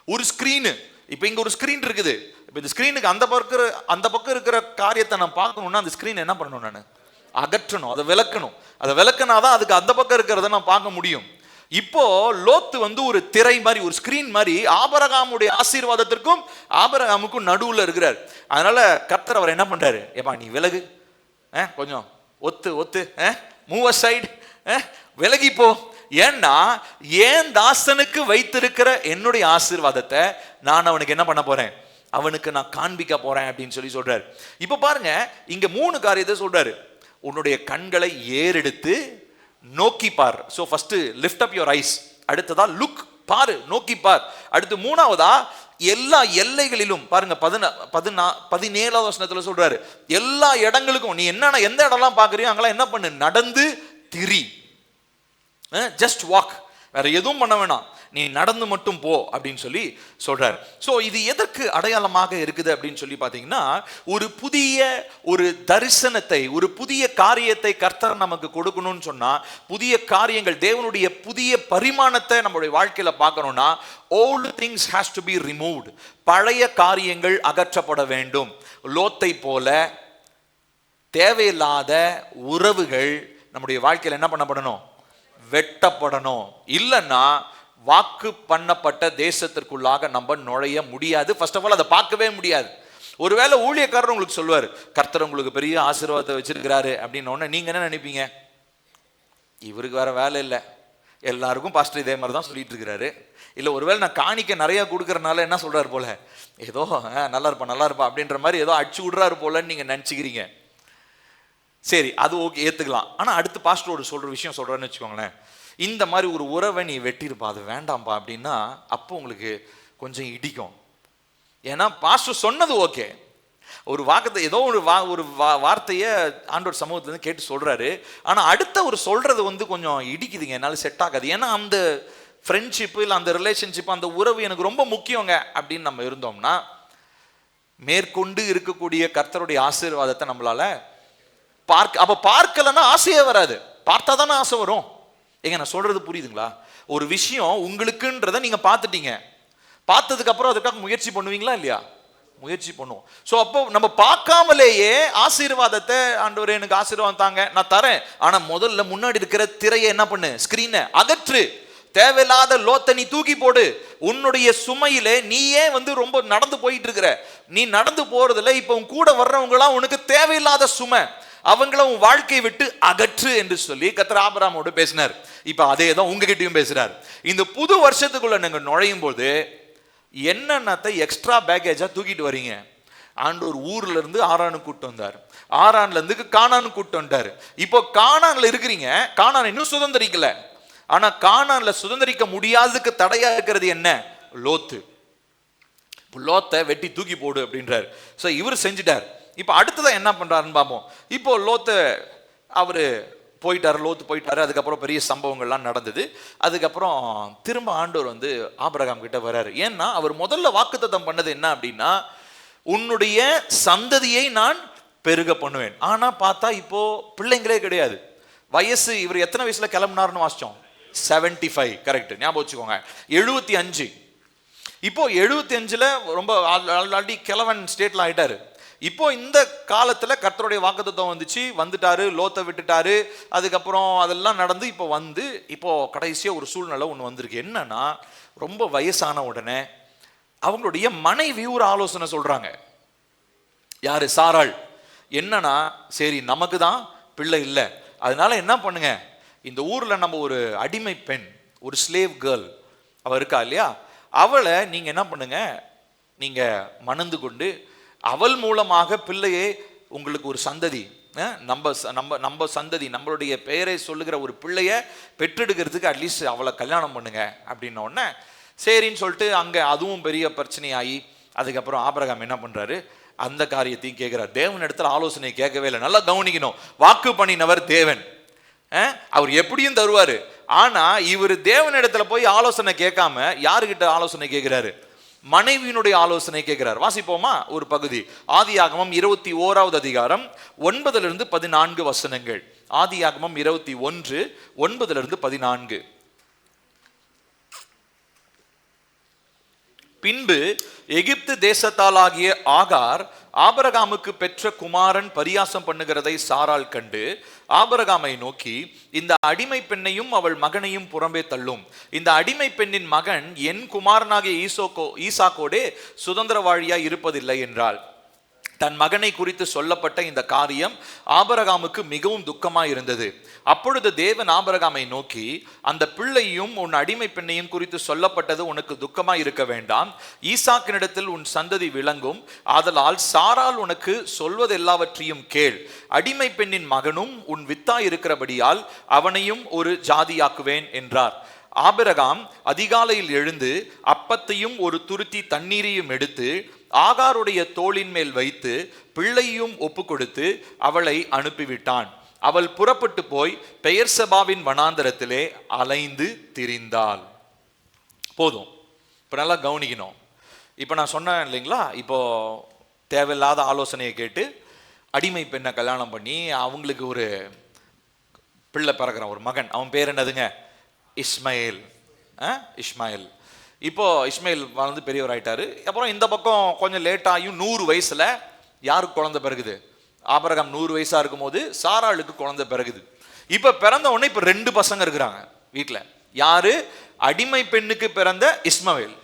ஒரு ஸ்கிரீனு. இப்ப இங்க ஒரு ஸ்கிரீன் இருக்குது. இப்ப இந்த ஸ்கிரீனுக்கு அந்த பக்கம் இருக்கிற காரியத்தை நான் பார்க்கணும்னா அந்த ஸ்கிரீன் என்ன பண்ணணும்? நான் அகற்றணும், அதை விளக்கணும். அதை விளக்கினாதான் அதுக்கு அந்த பக்கம் இருக்கிறத நான் பார்க்க முடியும். இப்போ லோத்து ஒரு திரை மாதிரி, ஒரு ஸ்கிரீன் மாதிரி ஆபிரகாமுடைய ஆசீர்வாதத்திற்கும் ஆபிரகாமுக்கும் நடுவுல இருக்கிறார். அதனால கர்த்தர் அவர் என்ன பண்றாரு? ஏப்பா நீ விலகு, கொஞ்சம் ஒத்து மூவ் அசைட், விலகி போ. ஏன்னா ஏன் தாசனுக்கு வைத்திருக்கிற என்னுடைய ஆசீர்வாதத்தை நான் அவனுக்கு என்ன பண்ண போறேன்? அவனுக்கு நான் காண்பிக்க போறேன் அப்படின்னு சொல்றாரு. இப்ப பாருங்க, இங்க 3 காரியத்தை சொல்றாரு. உன்னுடைய கண்களை ஏறெடுத்து நோக்கி பார். So first lift up your eyes. அடுத்ததா லுக், பாரு, நோக்கி பார். அடுத்து 3வதா எல்லா எல்லைகளிலும் பாருங்க. 17வது வசனத்துல சொல்றாரு, எல்லா இடங்களுக்கும் நீ என்னன்னா எந்த இடம்லாம் பாக்குறியோ அங்கெல்லாம் என்ன பண்ணு? நடந்து திரி. ஜஸ்ட் வாக், வேற எதுவும் பண்ண வேணாம், நீ நடந்து மட்டும் போ அப்படின்னு சொல்றாரு. சோ இது எதற்கு அடையாளமாக இருக்குது அப்படின்னு சொல்லி பாத்தீங்கன்னா, ஒரு தரிசனத்தை, ஒரு புதிய காரியத்தை கர்த்தர் நமக்கு கொடுக்கணும்னு சொன்னா, புதிய காரியங்கள், தேவனுடைய புதிய பரிமாணத்தை நம்மளுடைய வாழ்க்கையில பார்க்கணும்னா, old things has to be removed. பழைய காரியங்கள் அகற்றப்பட வேண்டும். லோத்தை போல தேவையில்லாத உறவுகள் நம்முடைய வாழ்க்கையில என்ன பண்ணப்படணும்? வெட்டப்படணும். இல்லைன்னா வாக்கு பண்ணப்பட்ட தேசத்திற்குள்ளாக நம்ம நுழைய முடியாது. ஃபர்ஸ்ட் ஆஃப் ஆல் அதை பார்க்கவே முடியாது. ஒருவேளை ஊழியக்காரர் உங்களுக்கு சொல்லுவார், கர்த்தர் உங்களுக்கு பெரிய ஆசீர்வாதத்தை வச்சிருக்கிறாரு அப்படின்னு, நீங்க என்ன நினைப்பீங்க? இவருக்கு வேற வேலை இல்லை, எல்லாருக்கும் பாஸ்டர் இதே மாதிரி தான் சொல்லிட்டு இருக்கிறாரு. இல்லை ஒருவேளை நான் காணிக்க நிறைய கொடுக்கறனால என்ன சொல்றாரு போல, ஏதோ நல்லா இருப்பா அப்படின்ற மாதிரி ஏதோ அடிச்சு விடுறாரு போலன்னு நீங்க நினைச்சுக்கிறீங்க. சரி, அது ஓகே, ஏத்துக்கலாம். ஆனா அடுத்து பாஸ்டரோட சொல்ற விஷயம் சொல்றேன்னு வச்சுக்கோங்களேன், இந்த மாதிரி ஒரு உறவை நீ வெட்டிருப்பா, அது வேண்டாம்ப்பா அப்படின்னா அப்போ உங்களுக்கு கொஞ்சம் இடிக்கும். ஏன்னா பாஸ்டர் சொன்னது ஓகே, ஒரு வாக்கத்தை ஏதோ ஒரு வார்த்தையை ஆண்டவர் சமூகத்துல கேட்டு சொல்றாரு. ஆனா அடுத்த ஒரு சொல்றது கொஞ்சம் இடிக்குதுங்க, என்னால செட் ஆகாது. ஏன்னா அந்த ஃப்ரெண்ட்ஷிப் இல்லை அந்த ரிலேஷன்ஷிப், அந்த உறவு எனக்கு ரொம்ப முக்கியங்க அப்படின்னு நம்ம இருந்தோம்னா, மேற்கொண்டு இருக்கக்கூடிய கர்த்தருடைய ஆசீர்வாதத்தை நம்மளால பார்க்கலன்னா ஆசையே வராது. பார்த்தா தானே ஆசை வரும். ஏங்க நான் சொல்றது புரியுதுங்களா? ஒரு விஷயம் உங்களுக்குன்றதை நீங்க பார்த்துட்டீங்க, பார்த்ததுக்கு அப்புறம் அதுக்காக முயற்சி பண்ணுவீங்களா இல்லையா? முயற்சி பண்ணுவோம். ஸோ அப்போ நம்ம பார்க்காமலேயே ஆசீர்வாதத்தை, ஆண்டவரே எனக்கு ஆசீர்வாதம் தாங்க, நான் தரேன், ஆனா முதல்ல முன்னாடி இருக்கிற திரையை என்ன பண்ணு? ஸ்கிரீனை அகற்று. தேவையில்லாத லோத்தை நீ தூக்கி போடு. உன்னுடைய சுமையிலே நீயே ரொம்ப நடந்து போயிட்டு இருக்கிற, நீ நடந்து போறதுல இப்ப உன் கூட வர்றவங்களாம் உனக்கு தேவையில்லாத சுமை, அவங்கள உன் வாழ்க்கையை விட்டு அகற்று என்று சொல்லி கர்த்தர் ஆபிரகாமோடு பேசினார். இப்ப அதே தான் உங்ககிட்டயும் பேசுறார். இந்த புது வருஷத்துக்குள்ள நீங்க நுழையும் போது என்னென்னத்தை எக்ஸ்ட்ரா பேக்கேஜா தூக்கிட்டு வரீங்க? ஆண்டவர் ஊர்ல இருந்து ஆரானுக்கு கூட்டு வந்தார், ஆரான்ல இருந்து கானானுக்கு கூட்டு வந்தார். இப்போ கானான்ல இருக்கிறீங்க, கானான் இன்னும் சுதந்திரிக்கல. ஆனா கானான்ல சுதந்திரிக்க முடியாததுக்கு தடையா இருக்கிறது என்ன? லோத்து. லோத்தை வெட்டி தூக்கி போடு அப்படின்றார். ஸோ இவர் செஞ்சுட்டார். இப்போ அடுத்ததான் என்ன பண்றாருன்னு பார்ப்போம். இப்போ லோத்து அவரு லோத்து போயிட்டாரு. அதுக்கப்புறம் பெரிய சம்பவங்கள்லாம் நடந்தது. அதுக்கப்புறம் திரும்ப ஆண்டவர் ஆபிரகாம் கிட்ட வர்றாரு. ஏன்னா அவர் முதல்ல வாக்குத்தத்தம் பண்ணது என்ன அப்படின்னா, உன்னுடைய சந்ததியை நான் பெருக பண்ணுவேன். ஆனா பார்த்தா இப்போ பிள்ளைங்களே கிடையாது. வயசு, இவர் எத்தனை வயசுல கிளம்பினார்னு வாசிச்சோம்? 75. கரெக்ட், ஞாபகம் வச்சுக்கோங்க. 75. இப்போ 75ல ரொம்ப ஆல்ரெடி கிழவன் ஸ்டேட்ல ஆயிட்டாரு. இப்போ இந்த காலத்துல கர்த்தருடைய வாக்குத்தத்தம் வந்துட்டாரு, லோத்தை விட்டுட்டாரு. அதுக்கப்புறம் அதெல்லாம் நடந்து இப்போ கடைசியா ஒரு சூழ்நிலை ஒன்று வந்திருக்கு. என்னன்னா, ரொம்ப வயசான உடனே அவங்களுடைய மனைவி ஒரு ஆலோசனை சொல்றாங்க. யாரு? சாராள். என்னன்னா, சரி நமக்கு தான் பிள்ளை இல்லை, அதனால என்ன பண்ணுங்க, இந்த ஊர்ல நம்ம ஒரு அடிமை பெண், ஒரு ஸ்லேவ் கேர்ள் அவ இருக்கா இல்லையா, அவளை நீங்க என்ன பண்ணுங்க, நீங்க மணந்து கொண்டு அவள் மூலமாக பிள்ளையே உங்களுக்கு ஒரு சந்ததி, நம்ம நம்ம நம்ம சந்ததி, நம்மளுடைய பெயரை சொல்லுகிற ஒரு பிள்ளைய பெற்றெடுக்கிறதுக்கு அட்லீஸ்ட் அவளை கல்யாணம் பண்ணுங்க அப்படின்ன உடனே சரின்னு சொல்லிட்டு அங்க அதுவும் பெரிய பிரச்சனையாகி அதுக்கப்புறம் ஆபிரகாம் என்ன பண்றாரு, அந்த காரியத்தையும் கேட்கிறார். தேவன் இடத்துல ஆலோசனை கேட்கவே இல்லை. நல்லா கவனிக்கணும், வாக்கு பண்ணினவர் தேவன், அவர் எப்படியும் தருவாரு. ஆனா இவர் தேவன் இடத்துல போய் ஆலோசனை கேட்காம யாருகிட்ட ஆலோசனை கேட்கிறாரு? மனைவியினுடைய ஆலோசனை கேட்கிறார். வாசிப்போமா ஒரு பகுதி, ஆதியாகமம் 21வது அதிகாரம் 9-14 வசனங்கள். ஆதியாகமம் 21 9-14. பின்பு எகிப்து தேசத்தாலாகிய ஆகார் ஆபிரகாமுக்கு பெற்ற குமாரன் பரியாசம் பண்ணுகிறதை சாராள் கண்டு ஆபிரகாமை நோக்கி, இந்த அடிமை பெண்ணையும் அவள் மகனையும் புறம்பே தள்ளும், இந்த அடிமை பெண்ணின் மகன் என் குமாரனாகிய ஈசாக்கோடே சுதந்திரவாழியாய் இருப்பதில்லை என்றாள். தன் மகனை குறித்து சொல்லப்பட்ட இந்த காரியம் ஆபிரகாமுக்கு மிகவும் துக்கமாய் இருந்தது. அப்பொழுது தேவன் ஆபிரகாமை நோக்கி, அந்த பிள்ளையும் உன் அடிமை பெண்ணையும் குறித்து சொல்லப்பட்டது உனக்கு துக்கமாய் இருக்க வேண்டாம், ஈசாக்கினிடத்தில் உன் சந்ததி விளங்கும், ஆதலால் சாராள் உனக்கு சொல்வது எல்லாவற்றையும் கேள், அடிமை பெண்ணின் மகனும் உன் வித்தாய் இருக்கிறபடியால் அவனையும் ஒரு ஜாதியாக்குவேன் என்றார். ஆபிரகாம் அதிகாலையில் எழுந்து அப்பத்தையும் ஒரு துருத்தி தண்ணீரையும் எடுத்து ஆகாருடைய தோளின் மேல் வைத்து பிள்ளையும் ஒப்பு கொடுத்து அவளை அனுப்பிவிட்டான். அவள் புறப்பட்டு போய் பெயர்செபாவின் வனாந்தரத்திலே அலைந்து திரிந்தாள். போதும், இப்ப நல்லா கவனிக்கணும். இப்ப நான் சொன்னேன் இல்லைங்களா, இப்போ தேவையில்லாத ஆலோசனையை கேட்டு அடிமை பெண்ணை கல்யாணம் பண்ணி அவங்களுக்கு ஒரு பிள்ளை பிறகுறான், ஒரு மகன். அவன் பேர் என்னதுங்க? இஸ்மாயில். இஸ்மாயில். இப்போ இஸ்மாயில் வளர்ந்து பெரியவர் ஆயிட்டாரு. அப்புறம் இந்த பக்கம் கொஞ்சம் லேட்டாயும் 100 வயசுல யாருக்கு குழந்தை பிறகுது? ஆபிரகாம் 100 வயசா இருக்கும் போது சாராளுக்கு குழந்தை பிறகுது. இப்ப பிறந்த உடனே இப்ப 2 பசங்க இருக்கிறாங்க வீட்டுல. யாரு? அடிமை பெண்ணுக்கு பிறந்த இஸ்மவேல்,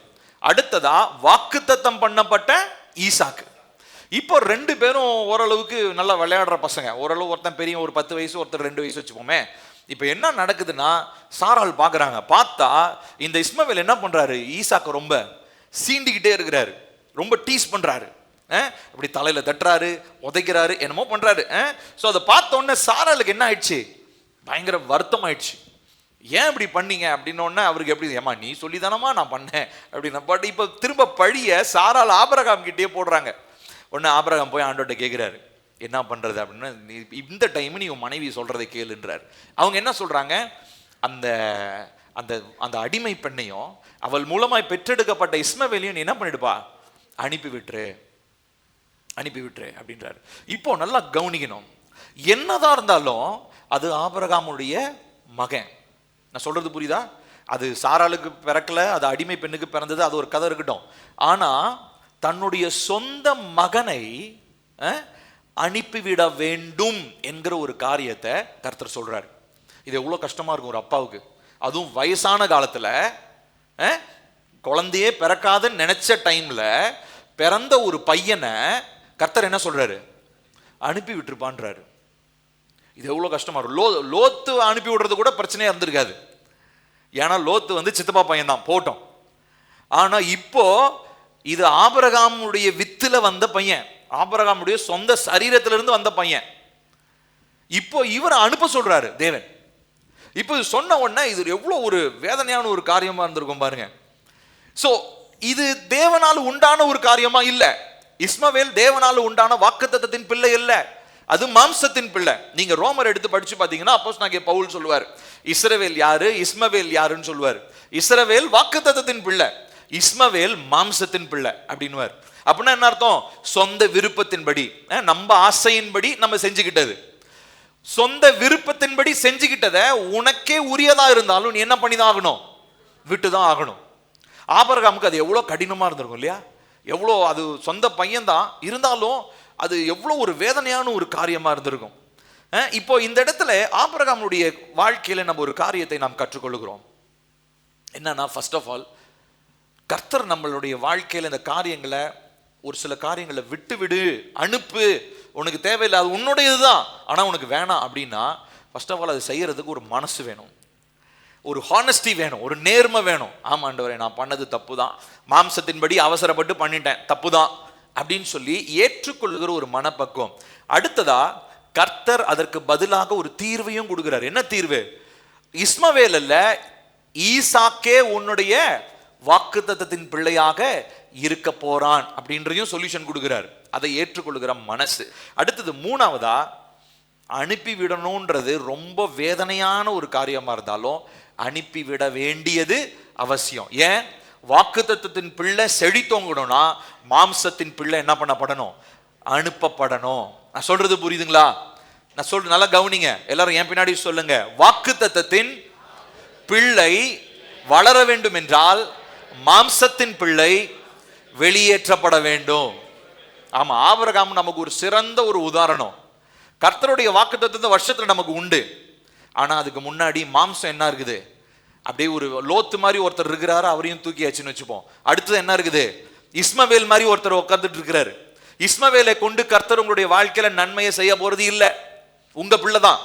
அடுத்ததா வாக்குத்தத்தம் பண்ணப்பட்ட ஈசாக்கு. இப்போ 2 பேரும் ஓரளவுக்கு நல்லா விளையாடுற பசங்க. ஓரளவு ஒருத்தன் பெரிய ஒரு 10 வயசு, ஒருத்தர் 2 வயசு வச்சுப்போமே. இப்ப என்ன நடக்குதுன்னா, சாராள் பாக்குறாங்க, பார்த்தா இந்த இஸ்மவேல் என்ன பண்றாரு, ஈசாக்கு ரொம்ப சீண்டிக்கிட்டே இருக்கிறாரு, ரொம்ப டீஸ் பண்றாரு, அப்படி தலையில தட்டுறாரு, உதைக்கிறாரு, என்னமோ பண்றாரு. ஸோ அதை பார்த்த உடனே சாராளுக்கு என்ன ஆயிடுச்சு, பயங்கர வருத்தம் ஆயிடுச்சு. ஏன் இப்படி பண்ணீங்க அப்படின்னோடனே அவருக்கு எப்படி, ஏமா நீ சொல்லி தானமா நான் பண்ணேன் அப்படின்னா. பட் இப்போ திரும்ப பழிய சாராள் ஆபிரகாம் கிட்டே போடுறாங்க. உடனே ஆபிரகாம் போய் ஆண்டவர்கிட்ட கேட்கிறாரு, என்ன பண்றது அப்படின்னா, இந்த டைம் நீ உன் மனைவி சொல்றதை கேளுன்றார். அவங்க என்ன சொல்றாங்க, அந்த அந்த அந்த அடிமை பெண்ணையும் அவள் மூலமாய் பெற்றெடுக்கப்பட்ட இஸ்மவேலையும் நீ என்ன பண்ணிடுப்பா, அனுப்பி விட்டுரு அப்படின்றாரு. இப்போ நல்லா கவனிக்கணும், என்னதான் இருந்தாலும் அது ஆபிரகாமுடைய மகன். நான் சொல்றது புரியுதா? அது சாராளுக்கு பிறக்கல, அது அடிமை பெண்ணுக்கு பிறந்தது, அது ஒரு கதை இருக்கட்டும். ஆனா தன்னுடைய சொந்த மகனை அனுப்பிவிட வேண்டும் என்கிற ஒரு காரியத்தை கர்த்தர் சொல்றாரு. இது எவ்வளவு கஷ்டமா இருக்கும் ஒரு அப்பாவுக்கு, அதுவும் வயசான காலத்துல குழந்தையே பிறக்காதுன்னு நினைச்ச டைம்ல பிறந்த ஒரு பையனை கர்த்தர் என்ன சொல்றாரு, அனுப்பி விட்டுருப்பான்றாரு. இது எவ்வளவு கஷ்டமா இருக்கும். லோத்து அனுப்பி விடுறது கூட பிரச்சனையா இருந்திருக்காது, ஏன்னா லோத்து வந்து சித்தப்பா பையன் தான் போட்டோம். ஆனா இப்போ இது ஆபிரகாமுடைய வித்துல வந்த பையன், ஆபிரகாமுடைய சொந்த சரீரத்திலிருந்து வந்த பையன். இப்போ இவரை அனுப்ப சொல்றாரு தேவன். இப்போ சொன்ன உடனே இது எவ்வளவு ஒரு வேதனையான ஒரு காரியமா இருந்திருக்கும் பாருங்க. சோ இது தேவனால் உண்டான ஒரு காரியமா இல்ல. இஸ்மவேல் தேவனால் உண்டான வாக்குத்தத்தத்தின் பிள்ளை இல்ல, அது மாம்சத்தின் பிள்ளை. நீங்க ரோமர் எடுத்து படிச்சு பாத்தீங்கன்னா அப்போஸ்தலனாகிய பவுல் சொல்லுவார், இஸ்ரவேல் யாரு இஸ்மவேல் யாருன்னு சொல்லுவார். இஸ்ரவேல் வாக்குத்தத்தத்தின் பிள்ளை, இஸ்மவேல் மாம்சத்தின் பிள்ளை அப்படின்னுவார். அப்படின்னா என்ன அர்த்தம், சொந்த விருப்பத்தின்படி, நம்ம ஆசையின்படி நம்ம செஞ்சுக்கிட்டது, சொந்த விருப்பத்தின்படி செஞ்சுக்கிட்டத உனக்கே உரியதா இருந்தாலும் நீ என்ன பண்ணிதான் ஆகணும், விட்டுதான் ஆகணும். ஆபிரகாமுக்கு அது எவ்வளவு கடினமா இருந்திருக்கும் இல்லையா, எவ்வளோ, அது சொந்த பையன் தான் இருந்தாலும் அது எவ்வளோ ஒரு வேதனையான ஒரு காரியமா இருந்திருக்கும். இப்போ இந்த இடத்துல ஆபிரகாமுடைய வாழ்க்கையில நம்ம ஒரு காரியத்தை நாம் கற்றுக்கொள்கிறோம். என்னன்னா, ஃபர்ஸ்ட் ஆஃப் ஆல் கர்த்தர் நம்மளுடைய வாழ்க்கையில் இந்த காரியங்களை, ஒரு சில காரியங்களை விட்டு விடு, அனுப்பு, உனக்கு தேவையில்லை, அது உன்னுடையதுதான், ஆனால் உனக்கு வேணாம் அப்படின்னா ஃபர்ஸ்ட் ஆஃப் ஆல் அது செய்யறதுக்கு ஒரு மனசு வேணும், ஒரு ஹானஸ்டி வேணும், ஒரு நேர்மை வேணும். ஆமாண்டவரே, நான் பண்ணது தப்பு தான், மாம்சத்தின்படி அவசரப்பட்டு பண்ணிட்டேன், தப்பு தான் அப்படின்னு சொல்லி ஏற்றுக்கொள்ளுகிற ஒரு மனப்பக்குவம். அடுத்ததா கர்த்தர் அதற்கு பதிலாக ஒரு தீர்வையும் கொடுக்கிறார். என்ன தீர்வு? இஸ்மவேல் அல்ல, ஈசாக்கே உன்னுடைய வாக்குத்தத்தத்தின் பிள்ளையாக இருக்க போறான் அப்படின்றதையும் சொல்யூஷன் கொடுக்கிறார். அதை ஏற்றுக்கொள்ளுகிற மனசு. அடுத்தது மூணாவதா, அனுப்பிவிடணும்ன்றது ரொம்ப வேதனையான ஒரு காரியமா இருந்தாலும் அனுப்பிவிட வேண்டியது அவசியம். ஏன்? வாக்குத்தத்தத்தின் பிள்ளை செழித்தோங்கணும்னா மாம்சத்தின் பிள்ளை என்ன பண்ணப்படணும்? அனுப்பப்படணும். நான் சொல்றது புரியுதுங்களா? நான் சொல்ற நல்லா கவனிங்க, எல்லாரும் என் பின்னாடி சொல்லுங்க. வாக்குத்தத்தத்தின் பிள்ளை வளர வேண்டும் என்றால் மாம்சத்தின் பிள்ளை வெளியேற்றப்பட வேண்டும். ஆமா, ஆபிரகாம் நமக்கு ஒரு சிறந்த ஒரு உதாரணம். கர்த்தருடைய வாக்குத்தத்தம் வருஷத்துல நமக்கு உண்டு, ஆனா அதுக்கு முன்னாடி மாம்சம் என்ன இருக்குது? அப்படியே ஒரு லோத்து மாதிரி ஒருத்தர் இருக்கிறாரு, அவரையும் தூக்கியாச்சுன்னு வச்சுப்போம். அடுத்தது என்ன இருக்குது? இஸ்மவேல் மாதிரி ஒருத்தர் உட்கார்ந்துட்டு இருக்கிறாரு. இஸ்மவேலை கொண்டு கர்த்தர் உங்களுடைய வாழ்க்கையில நன்மையை செய்ய போறது இல்ல. உங்க பிள்ளைதான்.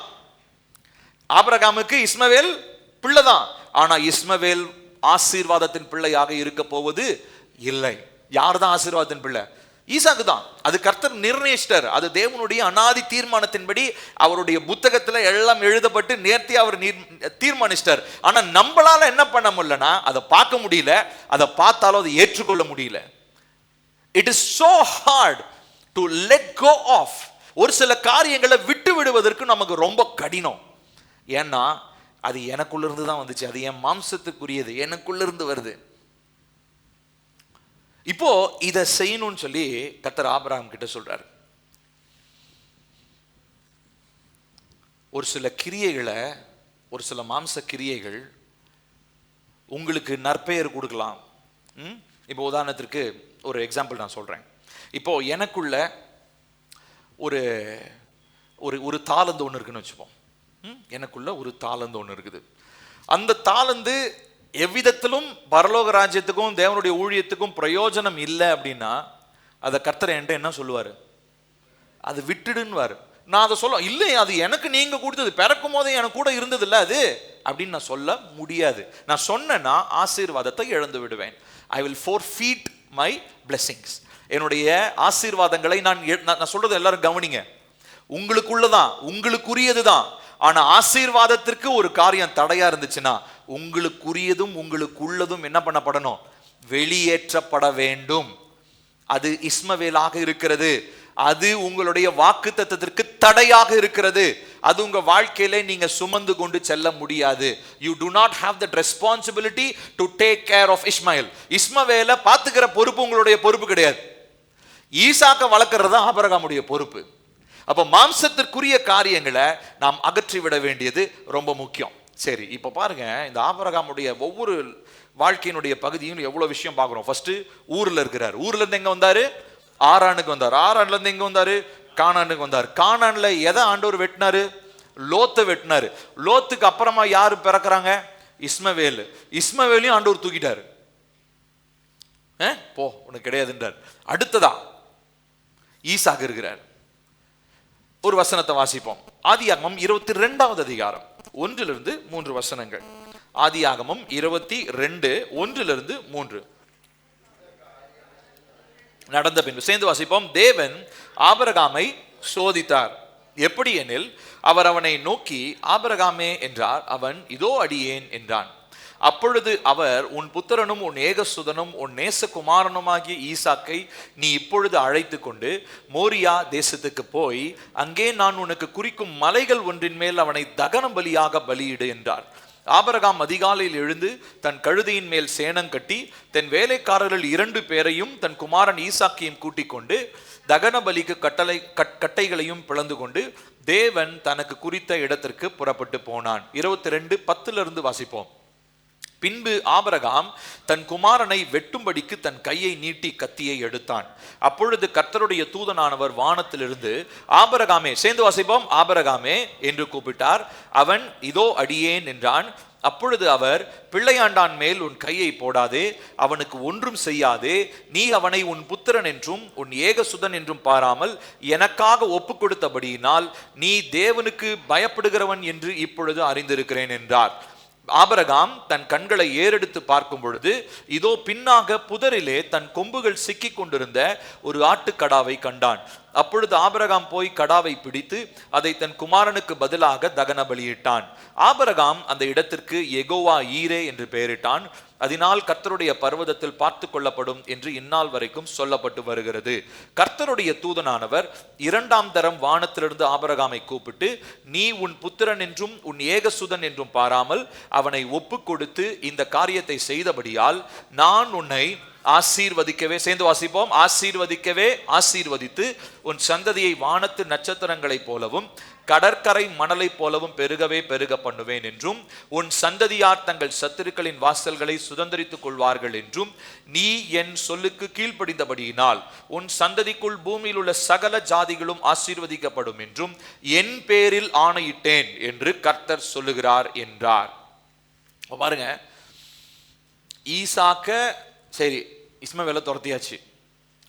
ஆபிரகாமுக்கு இஸ்மவேல் பிள்ளைதான், ஆனா இஸ்மவேல் ஆசீர்வாதத்தின் பிள்ளையாக இருக்க போவது இல்லை. யார் தான் ஆசீர்வாதத்தின் பிள்ளை? ஈசாக்கு தான். அது கர்த்தர் நிர்ணயிச்சிட்டார். அது தேவனுடைய அனாதி தீர்மானத்தின்படி அவருடைய புத்தகத்துல எல்லாம் எழுதப்பட்டு நேர்த்தி அவர் தீர்மானிச்சிட்டார். ஆனா நம்மளால என்ன பண்ண முடியலன்னா, அதை பார்க்க முடியல, அதை பார்த்தாலும் அதை ஏற்றுக்கொள்ள முடியல. It is so hard to let go of. ஒரு சில காரியங்களை விட்டு விடுவதற்கு நமக்கு ரொம்ப கடினம். ஏன்னா அது எனக்குள்ள இருந்து தான் வந்துச்சு, அது என் மாம்சத்துக்குரியது, எனக்குள்ள இருந்து வருது. இப்போ இதை செய்யணும்னு சொல்லி கர்த்தர் ஆபிரகாம் கிட்ட சொல்றாரு. ஒரு சில கிரியைகளை, ஒரு சில மாம்ச கிரியைகள் உங்களுக்கு நற்பெயர் கொடுக்கலாம். இப்போ உதாரணத்திற்கு ஒரு எக்ஸாம்பிள் நான் சொல்றேன். இப்போ எனக்குள்ள ஒரு ஒரு தாளந்து ஒன்று இருக்குன்னு வச்சுப்போம். எனக்குள்ள ஒரு தாளந்து ஒன்று இருக்குது. அந்த தாளந்து எவ்விதத்திலும் பரலோக ராஜ்யத்துக்கும் தேவனுடைய ஊழியத்துக்கும் பிரயோஜனம் இல்லை அப்படின்னா அதை கர்த்தர் என்கிட்ட என்ன சொல்லுவாரு? அது விட்டுடுன்னுவாரு. நான் அதை சொல்ல இல்லை, அது எனக்கு நீங்க கொடுத்தது, பிறக்கும் போதே எனக்கு கூட இருந்தது இல்லை அது அப்படின்னு நான் சொல்ல முடியாது. நான் சொன்னேன்னா ஆசீர்வாதத்தை இழந்து விடுவேன். I will forfeit my blessings. என்னுடைய ஆசீர்வாதங்களை நான் சொல்றது எல்லாரும் கவனிங்க. உங்களுக்குள்ளதான், உங்களுக்குரியது தான். ஆனா ஆசீர்வாதத்திற்கு ஒரு காரியம் தடையா இருந்துச்சுன்னா உங்களுக்குரியதும் உங்களுக்குள்ளதும் என்ன பண்ணப்படணும்? வெளியேற்றப்பட வேண்டும். அது இஸ்மவேலாக இருக்கிறது, அது உங்களுடைய வாக்குத்தத்தத்திற்கு தடையாக இருக்கிறது. அது உங்க வாழ்க்கையில நீங்க சுமந்து கொண்டு செல்ல முடியாது. You do not have that responsibility to take care of Ishmael. இஸ்மவேலை பார்த்துக்கிற பொறுப்பு உங்களுடைய பொறுப்பு கிடையாது. ஈசாக்க வளர்க்கறது தான் ஆபிரகாமுடைய பொறுப்பு. அப்போ மாம்சத்திற்குரிய காரியங்களை நாம் அகற்றி விட வேண்டியது ரொம்ப முக்கியம். சரி, இப்போ பாருங்க, இந்த ஆபிரகாமுடைய ஒவ்வொரு வாழ்க்கையினுடைய பகுதியும் எவ்வளவு விஷயம் பார்க்குறோம். ஃபர்ஸ்ட் ஊர்ல இருக்கிறார். ஊர்ல இருந்து எங்க வந்தாரு? ஆரானுக்கு வந்தார். ஆரான்ல இருந்து எங்க வந்தாரு? கானானுக்கு வந்தார். கானான்ல எதை ஆண்டவர் வெட்டினாரு? லோத்தை வெட்டினாரு. லோத்துக்கு அப்புறமா யாரு பிறக்கிறாங்க? இஸ்மவேல். இஸ்மவேலையும் ஆண்டவர் தூக்கிட்டாரு. போ, உனக்கு கிடையாதுன்றார். அடுத்ததா ஈசாக்கு இருக்கிறார். ஒரு வசனத்தை வாசிப்போம். ஆதியாகமம் 22வது அதிகாரம் 1-3 வசனங்கள். ஆதியாகமம் 22 1-3 நடந்த பின்பு சேர்ந்து வாசிப்போம். தேவன் ஆபிரகாமை சோதித்தார். எப்படி எனில், அவர் அவனை நோக்கி ஆபிரகாமே என்றார். அவன் இதோ அடியேன் என்றான். அப்பொழுது அவர், உன் புத்திரனும் உன் ஏகசுதனும் உன் நேசகுமாரனுமாகிய ஈசாக்கை நீ இப்பொழுது அழைத்து கொண்டு மோரியா தேசத்துக்கு போய் அங்கே நான் உனக்கு குறிக்கும் மலைகள் ஒன்றின் மேல் அவனை தகன பலியாக பலியிடு என்றார். ஆபிரகாம் அதிகாலையில் எழுந்து தன் கழுதையின் மேல் சேணம் கட்டி தன் வேலைக்காரர்கள் 2 பேரையும் தன் குமாரன் ஈசாக்கையும் கூட்டிக் கொண்டு தகன பலிக்கு கட்டைகளையும் பிளந்து கொண்டு தேவன் தனக்கு குறித்த இடத்திற்கு புறப்பட்டு போனான். 22:10 வாசிப்போம். பின்பு ஆபிரகாம் தன் குமாரனை வெட்டும்படிக்கு தன் கையை நீட்டி கத்தியை எடுத்தான். அப்பொழுது கர்த்தருடைய தூதனானவர் வானத்திலிருந்து ஆபிரகாமே, சேர்ந்து வாசிப்போம், ஆபிரகாமே என்று கூப்பிட்டார். அவன் இதோ அடியேன் என்றான். அப்பொழுது அவர், பிள்ளையாண்டான் மேல் உன் கையை போடாதே, அவனுக்கு ஒன்றும் செய்யாதே, நீ அவனை உன் புத்திரன் என்றும் உன் ஏகசுதன் என்றும் பாராமல் எனக்காக ஒப்பு கொடுத்தபடியினால் நீ தேவனுக்கு பயப்படுகிறவன் என்று இப்பொழுது அறிந்திருக்கிறேன் என்றார். ஆபிரகாம் தன் கண்களை ஏறெடுத்து பார்க்கும் பொழுது இதோ பின்னாக புதரிலே தன் கொம்புகள் சிக்கிக் கொண்டிருந்த ஒரு ஆட்டுக்கடாவை கண்டான். அப்பொழுது ஆபிரகாம் போய் கடாவை பிடித்து அதை தன் குமாரனுக்கு பதிலாக தகன பலியிட்டான். ஆபிரகாம் அந்த இடத்திற்கு யெகோவா ஈரே என்று பெயரிட்டான். அதனால் கர்த்தருடைய பர்வதத்தில் பார்த்து கொள்ளப்படும் என்று இந்நாள் வரைக்கும் சொல்லப்பட்டு வருகிறது. கர்த்தருடைய தூதனானவர் இரண்டாம் தரம் வானத்திலிருந்து ஆபிரகாமை கூப்பிட்டு, நீ உன் புத்திரன் என்றும் உன் ஏகசுதன் என்றும் பாராமல் அவனை ஒப்பு கொடுத்து இந்த காரியத்தை செய்தபடியால் நான் உன்னை ஆசீர்வதிக்கவே, சேர்ந்து வாசிப்போம், ஆசீர்வதிக்கவே ஆசீர்வதித்து உன் சந்ததியை வானத்து நட்சத்திரங்களைப் போலவும் கடற்கரை மணலை போலவும் பெருகவே பெருக பண்ணுவேன் என்றும் உன் சந்ததியார் தங்கள் சத்துருக்களின் வாசல்களை சுதந்திரித்துக் கொள்வார்கள் என்றும் நீ என் சொல்லுக்கு கீழ்ப்படிந்தபடியினால் உன் சந்ததிக்குள் பூமியில் உள்ள சகல ஜாதிகளும் ஆசீர்வதிக்கப்படும் என்றும் என் பேரில் ஆணையிட்டேன் என்று கர்த்தர் சொல்லுகிறார் என்றார். பாருங்க, ஈசாக்க சரி இஸ்மவேலை துரத்தியாச்சு.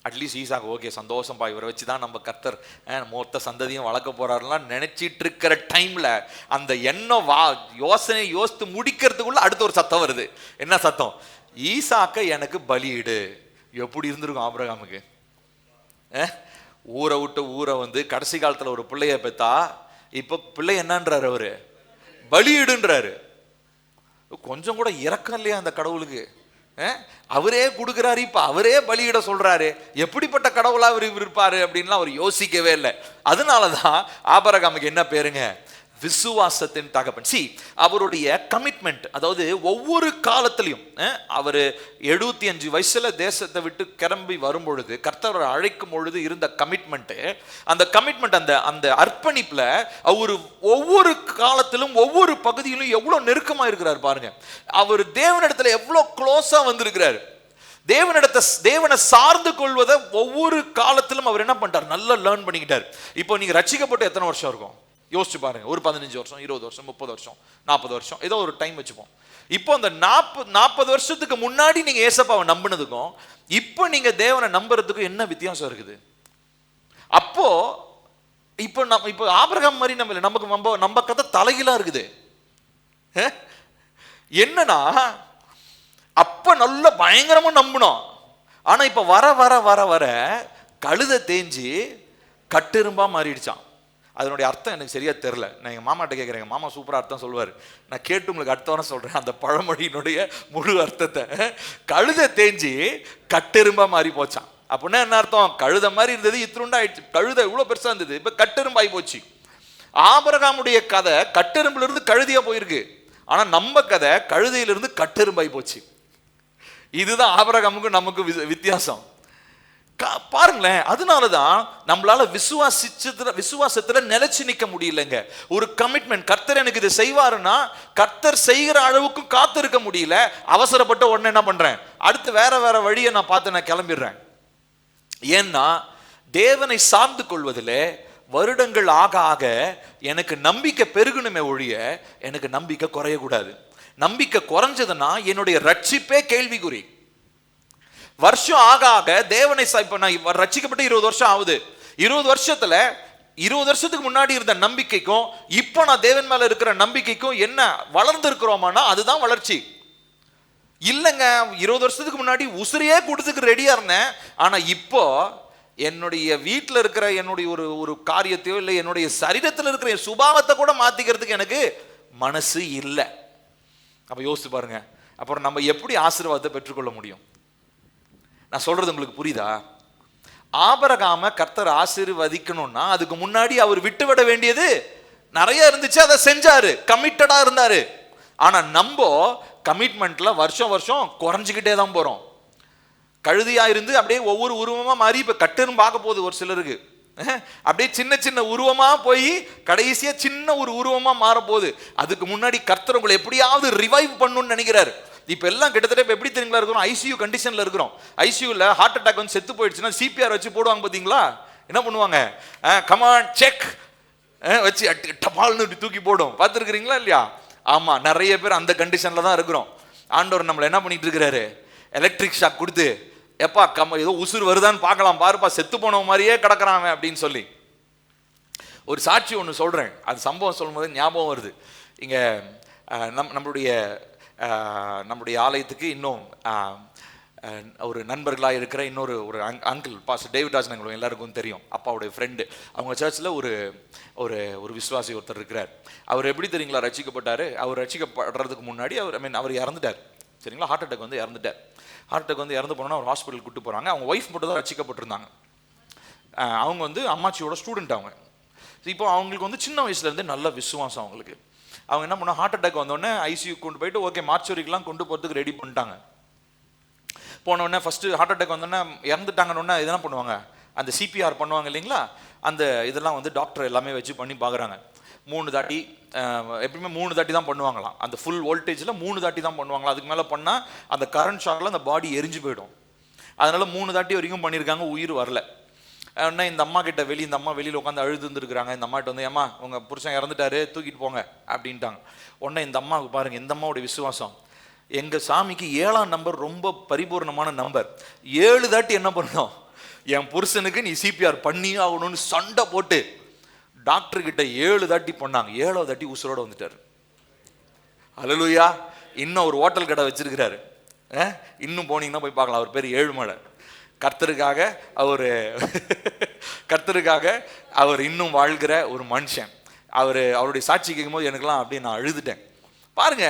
அட்லீஸ்ட் ஈசாக்கு ஓகே சந்தோஷம்பா, இவரை வச்சு தான் நம்ம கர்த்தர் மொத்த சந்ததியும் வளர்க்க போறாருலாம் நினைச்சிட்டு இருக்கிற டைம்ல அந்த எண்ணம் யோசித்து முடிக்கிறதுக்குள்ள அடுத்த ஒரு சத்தம் வருது. என்ன சத்தம்? ஈசாக்க எனக்கு பலியிடு. எப்படி இருந்திருக்கும் ஆபிரகாமுக்கு? ஊரை விட்டு ஊரை வந்து கடைசி காலத்துல ஒரு பிள்ளைய பெத்தா இப்ப பிள்ளை என்னன்றாரு? அவரு பலியிடுன்றாரு. கொஞ்சம் கூட இரக்கம் இல்லையா அந்த கடவுளுக்கு? அவரே கொடுக்கிறாரு, இப்ப அவரே பலியிட சொல்றாரு. எப்படிப்பட்ட கடவுளா அவர் இருப்பாரு அப்படின்லாம் அவர் யோசிக்கவே இல்லை. அதனாலதான் ஆபிரகாமுக்கு என்ன பேருங்க? விசுவாசத்தின் தகப்பன். அவருடைய கமிட்மெண்ட், அதாவது ஒவ்வொரு காலத்திலையும் அவர் 75 வயசுல தேசத்தை விட்டு கிளம்பி வரும் பொழுது கர்த்தர் அழைக்கும் பொழுது இருந்த கமிட்மெண்ட், அந்த கமிட்மெண்ட் அந்த அர்ப்பணிப்புல அவர் ஒவ்வொரு காலத்திலும் ஒவ்வொரு பகுதியிலும் எவ்வளவு நெருக்கமா இருக்கிறார் பாருங்க. அவர் தேவனிடத்துல எவ்வளவு க்ளோஸா வந்திருக்கிறார். தேவனை சார்ந்து கொள்வதை ஒவ்வொரு காலத்திலும் அவர் என்ன பண்ணிட்டார்? நல்லா லேர்ன் பண்ணிக்கிட்டார். இப்போ நீங்க ரட்சிக்கப்பட்டு எத்தனை வருஷம் இருக்கும் யோசிச்சு பாருங்க. ஒரு 15 வருஷம், 20 வருஷம், 30 வருஷம், 40 வருஷம், ஏதோ ஒரு டைம் வச்சுப்போம். இப்போ அந்த 40 வருஷத்துக்கு முன்னாடி நீங்க ஏசப்பாவை நம்பினதுக்கும் இப்போ நீங்க தேவனை நம்புறதுக்கும் என்ன வித்தியாசம் இருக்குது? அப்போ இப்போ ஆபிரகாம் மாதிரி நம்ம கதை தலைகீழா இருக்குது. என்னன்னா அப்ப நல்ல பயங்கரமா நம்பணும். ஆனா இப்ப வர வர வர வர கழுதை தேஞ்சு கட்டெரும்பா மாறிடுச்சான். அதனுடைய அர்த்தம் எனக்கு சரியா தெரியல. நான் எங்கள் மாமாட்ட கேட்குறேன், எங்கள் மாமா சூப்பராக அர்த்தம் சொல்லுவார். நான் கேட்டு உங்களுக்கு அடுத்த வாரம் சொல்கிறேன் அந்த பழமொழியினுடைய முழு அர்த்தத்தை. கழுதை தேஞ்சி கட்டெரும்பா மாறி போச்சான். அப்படின்னா என்ன அர்த்தம்? கழுதை மாதிரி இருந்தது இத்திருண்டா ஆயிடுச்சு. கழுதை இவ்வளோ பெருசாக இருந்தது, இப்போ கட்டெரும்பாகி போச்சு. ஆபிரகாமுடைய கதை கட்டெரும்புல இருந்து கழுதியா போயிருக்கு. ஆனால் நம்ம கதை கழுதையிலிருந்து கட்டெரும்பாகி போச்சு. இதுதான் ஆபிரகாமுக்கு நமக்கு வித்தியாசம். பாருங்களேன். அதனாலதான் நம்மளால விசுவாசத்துல நிலைச்சு நிக்க முடியலங்க. ஒரு கமிட்மெண்ட், கர்த்தர் எனக்கு இது செய்வாருன்னா கர்த்தர் செய்கிற அளவுக்கு காத்து இருக்க முடியல. அவசரப்பட்ட உடனே என்ன பண்றேன்? அடுத்து வேற வேற வழியை நான் பார்த்து நான் கிளம்பிடுறேன். ஏன்னா தேவனை சார்ந்து கொள்வதில் வருடங்கள் ஆக ஆக எனக்கு நம்பிக்கை பெருகணுமே ஒழிய எனக்கு நம்பிக்கை குறையக்கூடாது. நம்பிக்கை குறைஞ்சதுன்னா என்னுடைய ரட்சிப்பே கேள்விக்குறி. வருஷம் ஆக ஆக தேவனை இப்ப நான் ரட்சிக்கப்பட்டு 20 வருஷம் ஆகுது. 20 வருஷத்துல 20 வருஷத்துக்கு முன்னாடி இருந்த நம்பிக்கைக்கும் இப்போ நான் தேவன் மேல இருக்கிற நம்பிக்கைக்கும் என்ன வளர்ந்து இருக்கிறோமானா அதுதான் வளர்ச்சி இல்லைங்க. 20 வருஷத்துக்கு முன்னாடி உசிரியே கொடுத்துக்கு ரெடியா இருந்தேன். ஆனா இப்போ என்னுடைய வீட்டில் இருக்கிற என்னுடைய ஒரு காரியத்தையோ இல்லை என்னுடைய சரீரத்தில் இருக்கிற என் சுபாவத்தை கூட மாத்திக்கிறதுக்கு எனக்கு மனசு இல்லை. அப்ப யோசிச்சு பாருங்க, அப்புறம் நம்ம எப்படி ஆசீர்வாதத்தை பெற்றுக்கொள்ள முடியும்? நான் சொல்றது உங்களுக்கு புரியுதா? ஆபிரகாம கர்த்தர் ஆசீர்வதிக்கணும்னா அதுக்கு முன்னாடி அவர் விட்டுவிட வேண்டியது நிறைய இருந்துச்சு. அதை செஞ்சாரு, கமிட்டடா இருந்தாரு. ஆனா நம்ம கமிட்மெண்ட்ல வருஷம் வருஷம் குறைஞ்சிக்கிட்டே தான் போறோம். கழுதியா இருந்து அப்படியே ஒவ்வொரு உருவமா மாறி இப்ப கட்டெரும்பு பார்க்க போகுது ஒரு சிலருக்கு. அப்படியே சின்ன சின்ன உருவமா போய் கடைசியா சின்ன ஒரு உருவமா மாற போகுது. அதுக்கு முன்னாடி கர்த்தர் உங்களை எப்படியாவது ரிவைவ் பண்ணணும்னு நினைக்கிறாரு. இப்ப எல்லாம் கிட்டத்தட்ட இப்ப எப்படி தெரியுங்களா இருக்கிறோம்? ஐசியூ கண்டிஷன்ல இருக்கிறோம். ஐசியூல ஹார்ட் அட்டாக் வந்து செத்து போயிடுச்சுன்னா சிபிஆர் வச்சு போடுவாங்க பாத்தீங்களா? என்ன பண்ணுவாங்க? கமான் செக் வச்சு டபால்னு தூக்கி போடும். பார்த்துருக்கிறீங்களா இல்லையா? ஆமா, நிறைய பேர் அந்த கண்டிஷன்ல தான் இருக்கிறோம். ஆண்டவர் நம்மளை என்ன பண்ணிட்டு இருக்கிறாரு, எலக்ட்ரிக் ஷாக் கொடுத்து, எப்பா ஏதோ உசுறு வருதான்னு பார்க்கலாம் பாருப்பா, செத்து போன மாதிரியே கிடக்குறான் அப்படின்னு சொல்லி. ஒரு சாட்சி ஒன்று சொல்றேன், அது சம்பவம் சொல்லும் போது ஞாபகம் வருது. இங்க நம்முடைய ஆலயத்துக்கு இன்னும் ஒரு நண்பர்களாக இருக்கிற இன்னொரு ஒரு அங்கிள், பாஸ்டர் டேவிட் ராஜன், எங்களுக்கு எல்லாருக்கும் தெரியும், அப்பாவுடைய ஃப்ரெண்டு. அவங்க சர்ச்சில் ஒரு ஒரு ஒரு விசுவாசி ஒருத்தர் இருக்கிறார். அவர் எப்படி தெரியுங்களா ரட்சிக்கப்பட்டார்? அவர் ரட்சிக்கப்படுறதுக்கு முன்னாடி அவர் இறந்துட்டார். சரிங்களா, ஹார்ட் அட்டாக் வந்து இறந்துட்டார். ஹார்ட் அட்டாக் வந்து இறந்து போனோன்னா அவர் ஹாஸ்பிட்டல் கூட்டு போகிறாங்க. அவங்க ஒய்ஃப் மட்டும் தான் ரட்சிக்கப்பட்டிருந்தாங்க. அவங்க வந்து அம்மாச்சியோட ஸ்டூடெண்ட். அவங்க இப்போ அவங்களுக்கு வந்து சின்ன வயசுலேருந்து நல்ல விசுவாசம் அவங்களுக்கு. அவங்க என்ன பண்ணால், ஹார்ட் அட்டாக் வந்தோடனே ஐசியூ கொண்டு போயிட்டு ஓகே மார்ச்சுரிக்கெலாம் கொண்டு போகிறதுக்கு ரெடி பண்ணிட்டாங்க. போனோடனே ஃபஸ்ட்டு ஹார்ட் அட்டாக் வந்தோடனே இறந்துட்டாங்கன்னு இதெல்லாம் பண்ணுவாங்க, அந்த சிபிஆர் பண்ணுவாங்க இல்லைங்களா, அந்த இதெல்லாம் வந்து டாக்டர் எல்லாமே வச்சு பண்ணி பார்க்குறாங்க. 3 தாட்டி, எப்பயுமே 3 தாட்டி தான் பண்ணுவாங்களாம். அந்த ஃபுல் வோல்டேஜில் 3 தாட்டி தான் பண்ணுவாங்களாம். அதுக்கு மேலே பண்ணால் அந்த கரண்ட் ஷாக்கில் அந்த பாடி எரிஞ்சு போயிடும். அதனால 3 தாட்டி வரைக்கும் பண்ணியிருக்காங்க, உயிர் வரல. உடனே இந்த அம்மா கிட்ட இந்த அம்மா வெளியில் உட்காந்து அழுது இருந்துருக்குறாங்க. இந்த அம்மாட்ட வந்து, ஏம்மா உங்கள் புருஷன் இறந்துட்டாரு, தூக்கிட்டு போங்க அப்படின்ட்டாங்க. உடனே இந்த அம்மாவுக்கு பாருங்க, இந்த அம்மாவுடைய விசுவாசம், எங்கள் சாமிக்கு 7ஆம் நம்பர் ரொம்ப பரிபூர்ணமான நம்பர். 7 தாட்டி என்ன பண்ணணும், என் புருஷனுக்கு நீ சிபிஆர் பண்ணி ஆகணும்னு சண்டை போட்டு டாக்டர்கிட்ட 7 தாட்டி பண்ணாங்க. 7வது தாட்டி உசுரோட வந்துட்டார். அல்லேலூயா. இன்னும் ஒரு ஹோட்டல் கடை வச்சிருக்கிறாரு. இன்னும் போனீங்கன்னா போய் பார்க்கலாம். அவர் பேர் ஏழுமலை. கர்த்தருக்காக அவர் இன்னும் வாழ்கிற ஒரு மனுஷன். அவருடைய சாட்சி கேட்கும்போது எனக்குலாம் அப்படியே நான் அழுதுட்டேன். பாருங்க,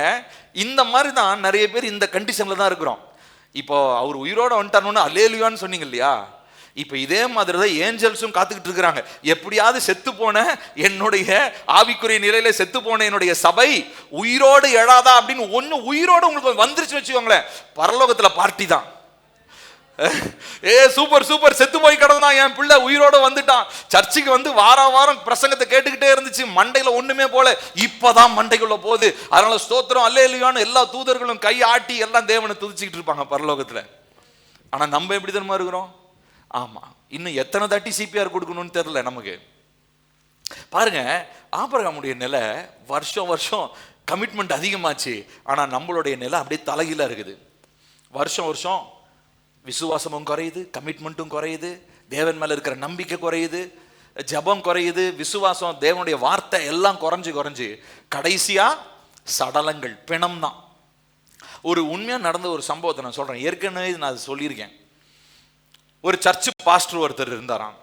இந்த மாதிரி தான் நிறைய பேர் இந்த கண்டிஷன்ல தான் இருக்கிறோம். இப்போ அவர் உயிரோட வந்துட்டார்னு அல்லேலூயான்னு சொன்னீங்க இல்லையா, இப்போ இதே மாதிரி தான் ஏஞ்சல்ஸும் காத்துக்கிட்டு இருக்கிறாங்க. எப்படியாவது செத்து போன என்னுடைய ஆவிக்குரிய நிலையில செத்து போன என்னுடைய சபை உயிரோடு எழாதா அப்படின்னு ஒன்று உயிரோடு உங்களுக்கு வந்துருச்சு வச்சுக்கோங்களேன், பரலோகத்துல பார்ட்டி தான். சூப்பர் சூப்பர், செத்து போய் கிடந்தான் என் பிள்ளை, உயிரோட வந்துட்டான். சர்ச்சுக்கு வந்து வாரம் பிரசங்கத்தை கேட்டுக்கிட்டே இருந்துச்சு, மண்டையில ஒண்ணுமே போல, இப்பதான் மண்டைக்குள்ள போகுது. அதனால ஸ்தோத்திரம் அல்லேலூயான்னு எல்லா தூதர்களும் கை ஆட்டி எல்லாம் தேவனை துதிச்சுக்கிட்டு இருப்பாங்க பரலோகத்துல. ஆனா நம்ம எப்படி தெரியுமா இருக்கிறோம்? ஆமா, இன்னும் எத்தனை தாட்டி சிபிஆர் கொடுக்கணும்னு தெரியல நமக்கு. பாருங்க, ஆபிரகாமுடைய நிலை வருஷம் கமிட்மெண்ட் அதிகமாச்சு. ஆனா நம்மளுடைய நிலை அப்படியே தலைகீழா இருக்குது. வருஷம் விசுவாசமும் குறையுது, கமிட்மெண்ட்டும் குறையுது, தேவன் மேல இருக்கிற நம்பிக்கை குறையுது, ஜபம் குறையுது, விசுவாசம், தேவனுடைய வார்த்தை எல்லாம் குறைஞ்சு கடைசியா சடலங்கள், பிணம் தான். ஒரு உண்மையா நடந்த ஒரு சம்பவத்தை நான் சொல்றேன். ஏற்கனவே நான் சொல்லியிருக்கேன். ஒரு சர்ச்சு பாஸ்டர் ஒருத்தர் இருந்தாராம்.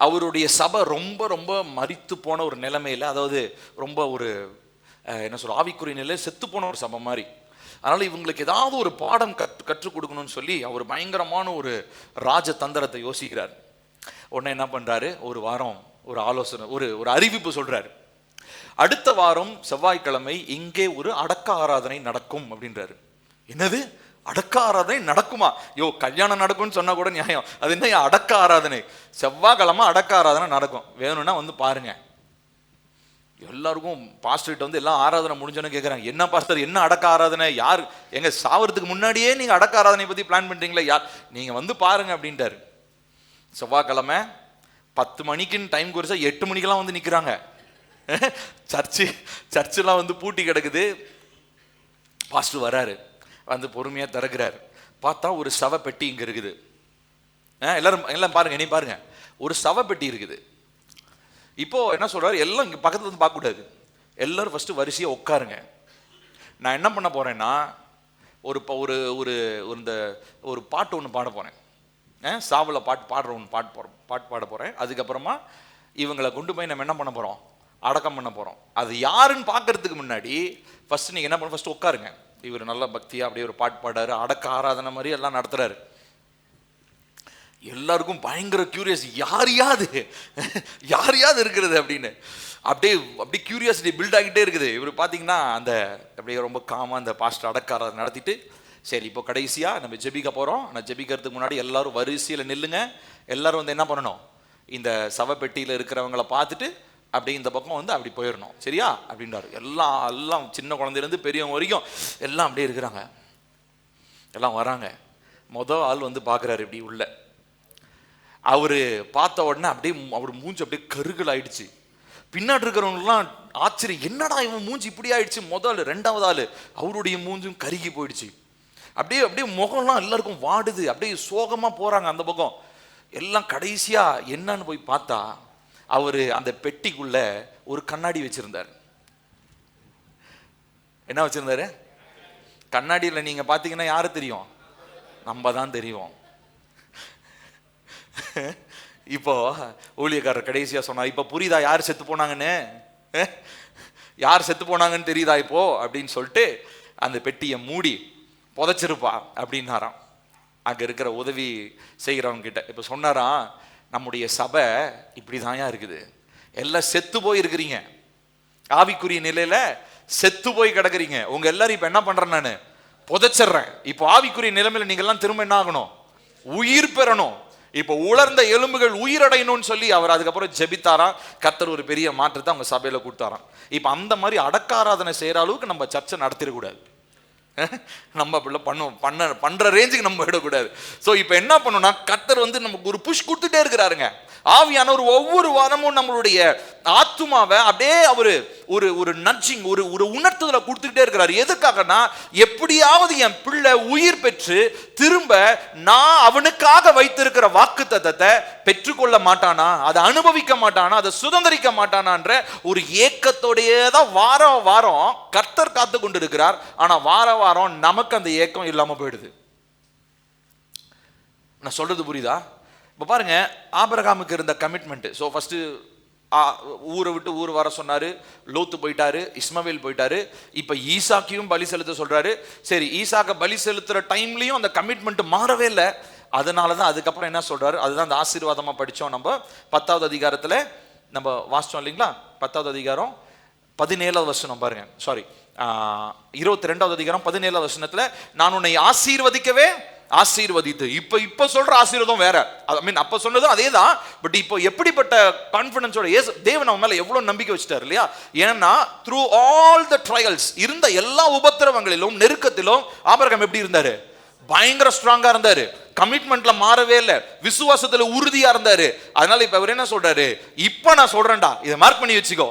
அவருடைய சபை ரொம்ப மரித்து போன ஒரு நிலைமையில, அதாவது ரொம்ப ஒரு என்ன சொல்ற ஆவிக்குரிய நிலையில செத்து போன ஒரு சபை மாதிரி. அதனால இவங்களுக்கு ஏதாவது ஒரு பாடம் கற்றுக் கொடுக்கணும்னு சொல்லி அவர் பயங்கரமான ஒரு ராஜ தந்திரத்தை யோசிக்கிறார். உடனே என்ன பண்றாரு, ஒரு வாரம் ஒரு ஆலோசனை, ஒரு அறிவிப்பு சொல்றாரு. அடுத்த வாரம் செவ்வாய்க்கிழமை இங்கே ஒரு அடக்க ஆராதனை நடக்கும் அப்படின்றாரு. என்னது, அடக்க ஆராதனை நடக்குமா? கல்யாணம் நடக்கும்னு சொன்னா கூட நியாயம், அது என்ன அடக்க ஆராதனை? செவ்வாய்க்கிழமை அடக்க ஆராதனை நடக்கும், வேணும்னா வந்து பாருங்க. எல்லாருக்கும் பாஸ்டர்கிட்ட வந்து எல்லாம் ஆராதனை முடிஞ்சோன்னு கேட்குறாங்க, என்ன பாஸ்டர் என்ன அடக்க ஆராதனை? யார் எங்க சாவறதுக்கு முன்னாடியே நீங்க அடக்க ஆராதனை பத்தி பிளான் பண்றீங்களா? யார் நீங்க வந்து பாருங்க அப்படின்ட்டாரு. செவ்வாய்க்கிழமை 10 மணிக்குன்னு டைம் குறிச்சா 8 மணிக்கெல்லாம் வந்து நிக்கிறாங்க. சர்ச்செல்லாம் வந்து பூட்டி கிடக்குது. பாஸ்டர் வராரு, வந்து பொறுமையா திறக்கிறாரு. பார்த்தா ஒரு சவப்பெட்டி இங்க இருக்குது. எல்லாம் பாருங்க, நீ பாருங்க, ஒரு சவப்பெட்டி இருக்குது. இப்போ என்ன சொல்றாரு, எல்லாம் இங்க பக்கத்துல வந்து பார்க்க கூடாது, எல்லாரும் ஃபர்ஸ்ட் வரிசையா உட்காருங்க. நான் என்ன பண்ண போறேன்னா, ஒரு பாட்டு ஒன்று பாட போறேன். சாவல பாட்டு பாட போறேன். அதுக்கப்புறமா இவங்களை கொண்டு போய் நம்ம என்ன பண்ண போறோம், அடக்கம் பண்ண போறோம். அது யாருன்னு பார்க்கறதுக்கு முன்னாடி ஃபர்ஸ்ட் நீங்க என்ன பண்ண, ஃபர்ஸ்ட் உட்காருங்க. இவர் நல்ல பக்தியா அப்படியே ஒரு பாட்டு பாடாரு, அடக்க ஆராதனை மாதிரி எல்லாம் நடத்துறாரு. எல்லாருக்கும் பயங்கர கியூரியஸ், யாரையாவது இருக்கிறது அப்படின்னு அப்படியே கியூரியாசிட்டி பில்ட் ஆகிட்டே இருக்குது. இவர் பார்த்தீங்கன்னா அந்த அப்படியே ரொம்ப காமா அந்த பாஸ்டர் அடக்கார நடத்திட்டு, சரி இப்போ கடைசியா நம்ம ஜெபிக்க போறோம். ஆனால் ஜெபிக்கிறதுக்கு முன்னாடி எல்லாரும் வரிசையில் நில்லுங்க. எல்லாரும் வந்து என்ன பண்ணணும், இந்த சவப்பெட்டியில் இருக்கிறவங்கள பார்த்துட்டு அப்படி இந்த பக்கம் வந்து அப்படி போயிடணும், சரியா அப்படின்றாரு. எல்லாம் சின்ன குழந்தையிலேருந்து பெரியவங்க வரைக்கும் எல்லாம் அப்படியே இருக்கிறாங்க. எல்லாம் வராங்க. மொதல் ஆள் வந்து பார்க்குறாரு இப்படி உள்ள. அவரு பார்த்த உடனே அப்படியே அவர் மூஞ்சி அப்படியே கருகள் ஆயிடுச்சு. பின்னாடி இருக்கிறவங்கலாம் ஆச்சரியம், என்னடா இவன் மூஞ்சி இப்படி ஆயிடுச்சு. முதல் ரெண்டாவது ஆளு அவருடைய மூஞ்சும் கருகி போயிடுச்சு. அப்படியே அப்படியே முகம்லாம் எல்லாருக்கும் வாடுது, அப்படியே சோகமா போறாங்க அந்த பக்கம் எல்லாம். கடைசியா என்னன்னு போய் பார்த்தா அவரு அந்த பெட்டிக்குள்ள ஒரு கண்ணாடி வச்சிருந்தார். என்ன வச்சிருந்தாரு? கண்ணாடியில் நீங்க பாத்தீங்கன்னா யாரு தெரியும்? நம்ம தான் தெரியும். இப்போ ஊழியக்காரர் கடைசியா சொன்னார், இப்ப புரியுதா யார் செத்து போனாங்கன்னு? யார் செத்து போனாங்கன்னு தெரியுதா இப்போ அப்படின்னு சொல்லிட்டு அந்த பெட்டியை மூடி புதைச்சிருப்பா அப்படின்னாராம். அங்க இருக்கிற உதவி செய்கிறவங்க கிட்ட இப்ப சொன்னாராம், நம்முடைய சபை இப்படிதான் இருக்குது, எல்லாம் செத்து போய் இருக்கிறீங்க, ஆவிக்குரிய நிலையில செத்து போய் கிடக்குறீங்க. உங்க எல்லாரும் இப்ப என்ன பண்றேன், நான் புதைச்சிடுறேன். இப்போ ஆவிக்குரிய நிலைமையில நீங்க எல்லாம் திரும்ப என்ன ஆகணும்? உயிர் பெறணும். இப்போ உலர்ந்த எலும்புகள் உயிரடையணும்னு சொல்லி அவர் அதுக்கப்புறம் ஜெபித்தாராம். கர்த்தர் ஒரு பெரிய மாற்றத்தை அவங்க சபையில கொடுத்தாராம். இப்ப அந்த மாதிரி அடக்க ஆராதனை செய்யற அளவுக்கு நம்ம சர்ச்சை நடத்திடக்கூடாது. நம்ம பண்ற ரேஞ்சுக்கு நம்ம விடக்கூடாது. சோ இப்ப என்ன பண்ணணும்னா, கர்த்தர் நமக்கு ஒரு புஷ் கொடுத்துட்டே இருக்கிறாருங்க. ஆவியானவர் ஒவ்வொரு வாரமும் நம்மளுடைய ஆத்துமாவை அப்படியே அவரு ஒரு நட்ஜிங், ஒரு உணர்த்துதலை கொடுத்துக்கிட்டே இருக்கிறார். எதுக்காகனா, எப்படியாவது என் பிள்ளை உயிர் பெற்று திரும்ப நான் அவனுக்காக வைத்திருக்கிற வாக்குத்தத்தத்தை பெற்றுக்கொள்ள மாட்டானா, அதை அனுபவிக்க மாட்டானா, அதை சுதந்திரிக்க மாட்டானான்ற ஒரு ஏக்கத்தோடையே தான் வாரம் வாரம் கர்த்தர் காத்து கொண்டு இருக்கிறார். ஆனா வார வாரம் நமக்கு அந்த ஏக்கம் இல்லாம போயிடுது. நான் சொல்றது புரியுதா? இப்போ பாருங்க, ஆபிரகாமுக்கு இருந்த கமிட்மெண்ட். ஸோ ஃபர்ஸ்ட் ஊரை விட்டு ஊர் வர சொன்னாரு, லோத்து போயிட்டாரு, இஸ்மவேல் போயிட்டாரு, இப்போ ஈசாக்கையும் பலி செலுத்த சொல்றாரு. சரி, ஈசாக்க பலி செலுத்துற டைம்லையும் அந்த கமிட்மெண்ட் மாறவே இல்லை. அதனால தான் அதுக்கப்புறம் என்ன சொல்றாரு, அதுதான் அந்த ஆசீர்வாதமா படித்தோம். நம்ம 10வது அதிகாரத்தில் நம்ம வாசிச்சோம் இல்லைங்களா? 10வது அதிகாரம் 17வது வசனம் பாருங்க, சாரி 22வது அதிகாரம் 17வது வசனத்துல, நான் உன்னை ஆசீர்வதிக்கவே ஆசீர்வதித்து. இப்ப சொல்ற ஆசீர்வாதம் வேற. ஐ மீன் அப்ப சொன்னதும் அதேதான். பட் இப்போ எப்படிப்பட்ட கான்ஃபிடன்ஸோட தேவன் அவன் மேல எவ்வளவு நம்பிக்கை வச்சுட்டாரு இல்லையா? ஏன்னா த்ரூ ஆல் த ட்ரையல்ஸ், இருந்த எல்லா உபத்திரவங்களிலும் நெருக்கத்திலும் ஆபிரகாம் எப்படி இருந்தாரு? பயங்கர ஸ்ட்ராங்கா இருந்தாரு. கமிட்மெண்ட்ல மாறவே இல்லை, விசுவாசத்துல உறுதியா இருந்தாரு. அதனால இப்ப அவர் என்ன சொல்றாரு, இப்ப நான் சொல்றேன்டா, இதை மார்க் பண்ணி வச்சுக்கோ,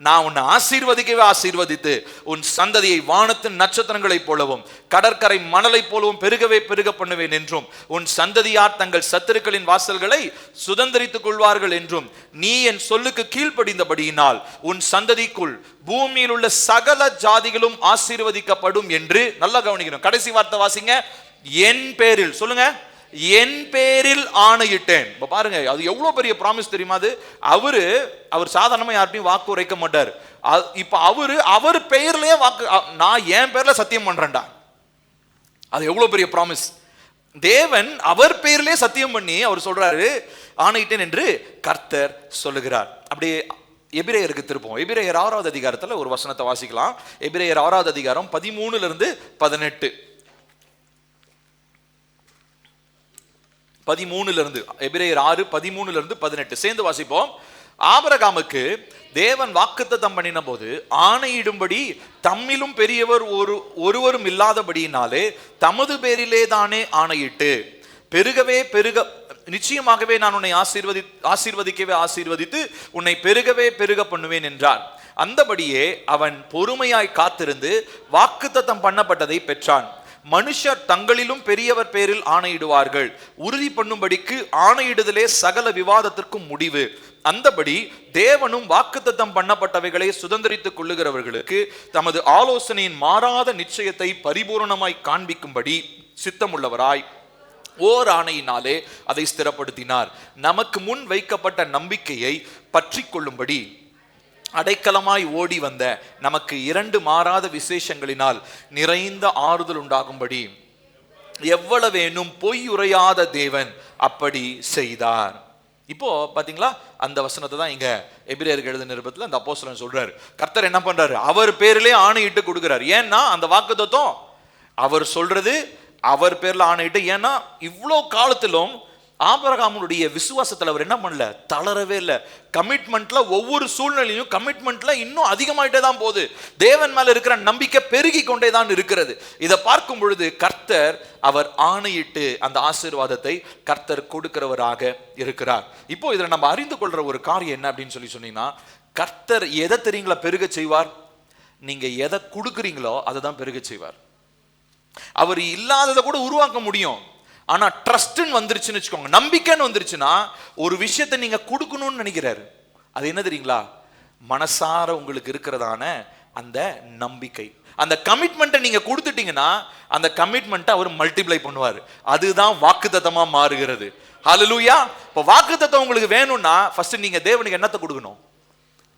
நான் உன்னை ஆசீர்வதிக்கவே ஆசீர்வதித்து உன் சந்ததியை வானத்தின் நட்சத்திரங்களைப் போலவும் கடற்கரை மணலை போலவும் பெருகவே பெருக பண்ணுவேன் என்றும், உன் சந்ததியார் தங்கள் சத்துருக்களின் வாசல்களை சுதந்திரித்துக் கொள்வார்கள் என்றும், நீ என் சொல்லுக்கு கீழ்ப்படிந்தபடியினால் உன் சந்ததிக்குள் பூமியில் உள்ள சகல ஜாதிகளும் ஆசீர்வதிக்கப்படும் என்று. நல்லா கவனிக்கணும், கடைசி வார்த்தை வாசிங்க, என் பேரில். சொல்லுங்க, என் பேரில் ஆணையிட்டேன். இப்ப பாருங்க, அது எவ்வளவு பெரிய ப்ராமிஸ் தெரியுமா? அது அவர் சாதாரணமா யார்ட்டையும் வாக்கு உரைக்க மாட்டார். இப்ப அவர் பெயர்லயே வாக்கு, நான் என் பேர்ல சத்தியம் பண்றேன்டா. அது எவ்வளவு பெரிய ப்ராமிஸ். தேவன் அவர் பெயர்லயே சத்தியம் பண்ணி அவர் சொல்றாரு, ஆணையிட்டேன் என்று கர்த்தர் சொல்லுகிறார். அப்படியே எபிரேயருக்கு திருப்போம். எபிரேயர் 6வது அதிகாரத்துல ஒரு வசனத்தை வாசிக்கலாம். எபிரேயர் 6வது அதிகாரம் 13 18. 13 எபிரேயர் 6:13 18 சேர்ந்து வாசிப்போம். ஆபிரகாமுக்கு தேவன் வாக்குத்தத்தம் பண்ணின போது ஆணையிடும்படி தம்மிலும் பெரியவர் ஒருவரும் இல்லாதபடியினாலே தமது பேரிலே தானே ஆணையிட்டு, பெருகவே பெருக நிச்சயமாகவே நான் உன்னை ஆசீர்வதிக்கவே ஆசீர்வதித்து உன்னை பெருகவே பெருக பண்ணுவேன் என்றார். அந்தபடியே அவன் பொறுமையாய் காத்திருந்து வாக்குத்தத்தம் பண்ணப்பட்டதை பெற்றான். மனுஷர் தங்களிலும் பெரியவர் பேரில் ஆணையிடுவார்கள், உறுதி பண்ணும்படிக்கு ஆணையிடுதலே சகல விவாதத்திற்கும் முடிவு. அந்தபடி தேவனும் வாக்குத்தத்தம் பண்ணப்பட்டவைகளை சுதந்திரித்துக் கொள்ளுகிறவர்களுக்கு தமது ஆலோசனையின் மாறாத நிச்சயத்தை பரிபூரணமாய் காண்பிக்கும்படி சித்தமுள்ளவராய் ஓர் ஆணையினாலே அதை ஸ்திரப்படுத்தினார். நமக்கு முன் வைக்கப்பட்ட நம்பிக்கையை பற்றி கொள்ளும்படி அடைக்கலமாய் ஓடி வந்த நமக்கு 2 மாறாத விசேஷங்களினால் நிறைந்த ஆறுதல் உண்டாகும்படி எவ்வளவேனும் பொய் உரையாத தேவன் அப்படி செய்தார். இப்போ பாத்தீங்களா, அந்த வசனத்தை தான் இங்க எபிரேயருக்கு எழுதின நிருபத்துல அந்த அப்போஸ்தலன் சொல்றாரு. கர்த்தர் என்ன பண்றாரு, அவர் பேரிலே ஆணையிட்டு கொடுக்கிறார். ஏன்னா அந்த வாக்குத்தத்தம் அவர் சொல்றது, அவர் பேர்ல ஆணையிட்டு. ஏன்னா இவ்வளோ காலத்திலும் ஆபிரகாமுடைய விசுவாசத்துல அவர் என்ன பண்ணல, தளரவே இல்லை. கமிட்மெண்ட்ல ஒவ்வொரு சூழ்நிலையும் கமிட்மெண்ட்ல இன்னும் அதிகமாயிட்டே தான் போகுது. தேவன் மேல இருக்கிற நம்பிக்கை பெருகி கொண்டே தான் இருக்கிறது. இதை பார்க்கும் பொழுது கர்த்தர் அவர் ஆணையிட்டு அந்த ஆசீர்வாதத்தை கர்த்தர் கொடுக்கிறவராக இருக்கிறார். இப்போ இதுல நம்ம அறிந்து கொள்ற ஒரு காரியம் என்ன அப்படின்னு சொன்னீங்கன்னா, கர்த்தர் எதை தெரியுங்களா பெருக செய்வார்? நீங்க எதை கொடுக்குறீங்களோ அதை தான் பெருக செய்வார். அவர் இல்லாததை கூட உருவாக்க முடியும். ஆனா ட்ரஸ்ட்னு வந்துருச்சுன்னு வச்சுக்கோங்க, நம்பிக்கைன்னு வந்துருச்சுன்னா ஒரு விஷயத்தை நீங்க கொடுக்கணும்னு நினைக்கிறாரு. அது என்ன தெரியுங்களா? மனசார உங்களுக்கு இருக்கிறதான அந்த நம்பிக்கை, அந்த கமிட்மெண்ட்டை நீங்க கொடுத்துட்டீங்கன்னா அந்த கமிட்மெண்ட்டை அவர் மல்டிப்ளை பண்ணுவார். அதுதான் வாக்குத்தத்தமா மாறுகிறது. ஹல்லேலூயா. இப்போ வாக்குத்தத்தம் உங்களுக்கு வேணும்னா ஃபர்ஸ்ட் நீங்க தேவனுக்கு என்னத்தை கொடுக்கணும்?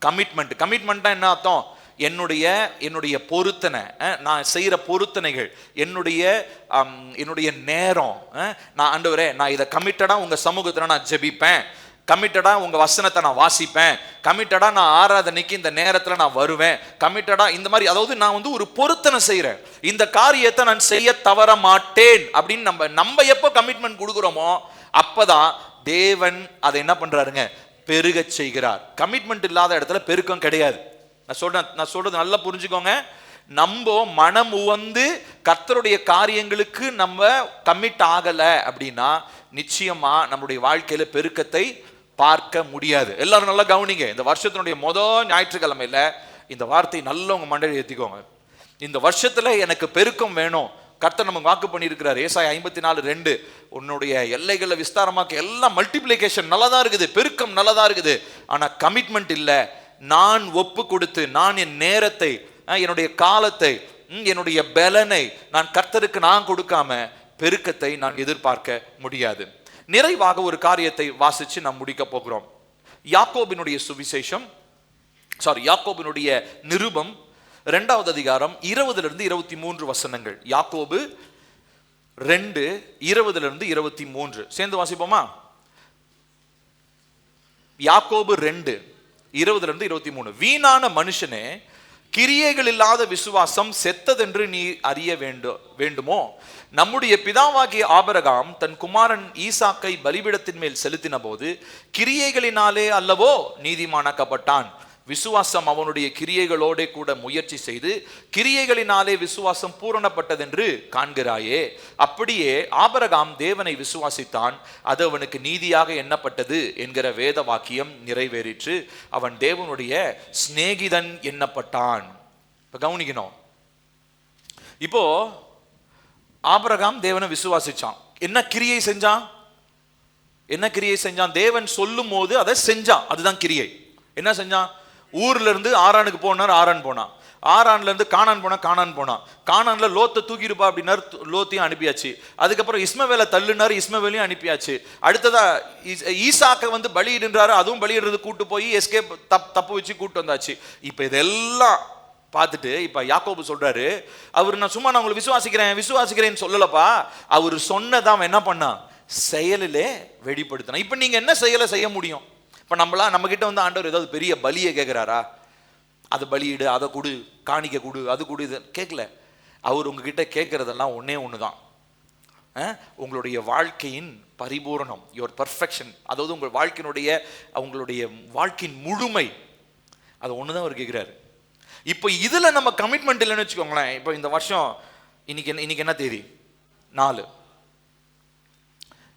கமிட்மெண்ட். கமிட்மெண்ட்னா என்ன அர்த்தம்? என்னுடைய பொருத்தனை, நான் செய்கிற பொருத்தனைகள், என்னுடைய நேரம், நான் ஆண்டவரே நான் இதை கமிட்டடாக உங்கள் சமூகத்தில் நான் ஜெபிப்பேன், கமிட்டடாக உங்கள் வசனத்தை நான் வாசிப்பேன், கமிட்டடாக நான் ஆராதனைக்கு இந்த நேரத்தில் நான் வருவேன், கமிட்டடாக இந்த மாதிரி, அதாவது நான் வந்து ஒரு பொருத்தனை செய்கிறேன், இந்த காரியத்தை நான் செய்ய தவற மாட்டேன் அப்படின்னு நம்ம எப்போ கமிட்மெண்ட் கொடுக்குறோமோ அப்போதான் தேவன் அதை என்ன பண்ணுறாருங்க, பெருக செய்கிறார். கமிட்மெண்ட் இல்லாத இடத்துல பெருக்கம் கிடையாது. நான் சொல்றது நல்லா புரிஞ்சுக்கோங்க. நம்ம மனம் உவந்து கர்த்தருடைய காரியங்களுக்கு நம்ம கமிட் ஆகல அப்படின்னா நிச்சயமா நம்முடைய வாழ்க்கையில பெருக்கத்தை பார்க்க முடியாது. எல்லாரும் நல்லா கவனிங்க. இந்த வருஷத்தினுடைய முதல் ஞாயிற்றுக்கிழமையில இந்த வார்த்தை நல்லா உங்க மண்டையில ஏத்திக்கோங்க. இந்த வருஷத்துல எனக்கு பெருக்கம் வேணும். கர்த்தர் நமக்கு வாக்கு பண்ணியிருக்கிறார். ஏசாயா 54:2, உன்னுடைய எல்லைகளை விஸ்தாரமாக்க, எல்லாம் மல்டிப்ளிகேஷன் நல்லா தான் இருக்குது, பெருக்கம் நல்லா தான் இருக்குது. ஆனா கமிட்மெண்ட் இல்லை. நான் ஒப்பு கொடுத்து, நான் என் நேரத்தை, என்னுடைய காலத்தை, என்னுடைய பலனை நான் கர்த்தருக்கு நான் கொடுக்காம பெருக்கத்தை நான் எதிர்பார்க்க முடியாது. நிறைவாக ஒரு காரியத்தை வாசிச்சு நாம் முடிக்க போகிறோம். யாக்கோபினுடைய சுவிசேஷம், யாக்கோபினுடைய நிருபம் 2வது அதிகாரம் 20-23 வசனங்கள். யாக்கோபு 2:20-23 சேர்ந்து வாசிப்போமா? யாக்கோபு 2:20-23. வீணான மனுஷனே, கிரியைகள் இல்லாத விசுவாசம் செத்ததென்று நீ அறிய வேண்டுமோ? நம்முடைய பிதாவாகிய ஆபிரகாம் தன் குமாரன் ஈசாக்கை பலிபீடத்தின் மேல் செலுத்தின போது கிரியைகளினாலே அல்லவோ நீதிமானாக்கப்பட்டான். விசுவாசம் அவனுடைய கிரியைகளோட கூட முயற்சி செய்து கிரியைகளினாலே விசுவாசம் பூரணப்பட்டதென்று காண்கிறாயே. அப்படியே ஆபிரகாம் தேவனை விசுவாசித்தான், அது அவனுக்கு நீதியாக எண்ணப்பட்டது என்கிற வேத வாக்கியம் நிறைவேறிற்று. அவன் தேவனுடைய சிநேகிதன் எண்ணப்பட்டான். இப்ப கவனிக்கணும். இப்போ ஆபிரகாம் தேவனை விசுவாசிச்சான். என்ன கிரியை செஞ்சான்? தேவன் சொல்லும் போது அதை செஞ்சான். அதுதான் கிரியை. என்ன செஞ்சான்? ஊர்ல இருந்து ஆரானுக்கு போனார், ஆரான் போனான். ஆரான்ல இருந்து கானான் போனான். கானான்ல லோத்தை தூக்கிருப்பா அப்படின்னாரு, லோத்தையும் அனுப்பியாச்சு. அதுக்கப்புறம் இஸ்மவேலை தள்ளுனாரு, இஸ்மவேலையும் அனுப்பியாச்சு. அடுத்ததா ஈசாக்கை வந்து பலியிடுன்றாரு, அதுவும் பலியிடுறது கூட்டு போய் எஸ்கேப் தப்பு வச்சு கூட்டு வந்தாச்சு. இப்ப இதெல்லாம் பார்த்துட்டு இப்ப யாக்கோபு சொல்றாரு, அவர் நான் சும்மா நான் உங்களை விசுவாசிக்கிறேன்னு சொல்லலப்பா, அவர் சொன்னதான் என்ன பண்ணா, செயலிலே வெளிப்படுத்தினா. இப்ப நீங்க என்ன செயலை செய்ய முடியும்? இப்போ நம்ம கிட்ட வந்து ஆண்டவர் ஏதாவது பெரிய பலியை கேட்குறாரா? அது பலியிடு, அதை கொடு, காணிக்க கொடு, அது கொடு, இது கேட்கல. அவர் உங்ககிட்ட கேட்கறதெல்லாம் ஒன்று தான், உங்களுடைய வாழ்க்கையின் பரிபூரணம், யுவர் பர்ஃபெக்ஷன். அதாவது உங்களுடைய வாழ்க்கையின் முழுமை, அது ஒன்று தான் அவர் கேட்குறாரு. இப்போ இதில் நம்ம கமிட்மெண்ட் இல்லைன்னு வச்சுக்கோங்களேன். இப்போ இந்த வருஷம் இன்னைக்கு என்ன தேதி? 4.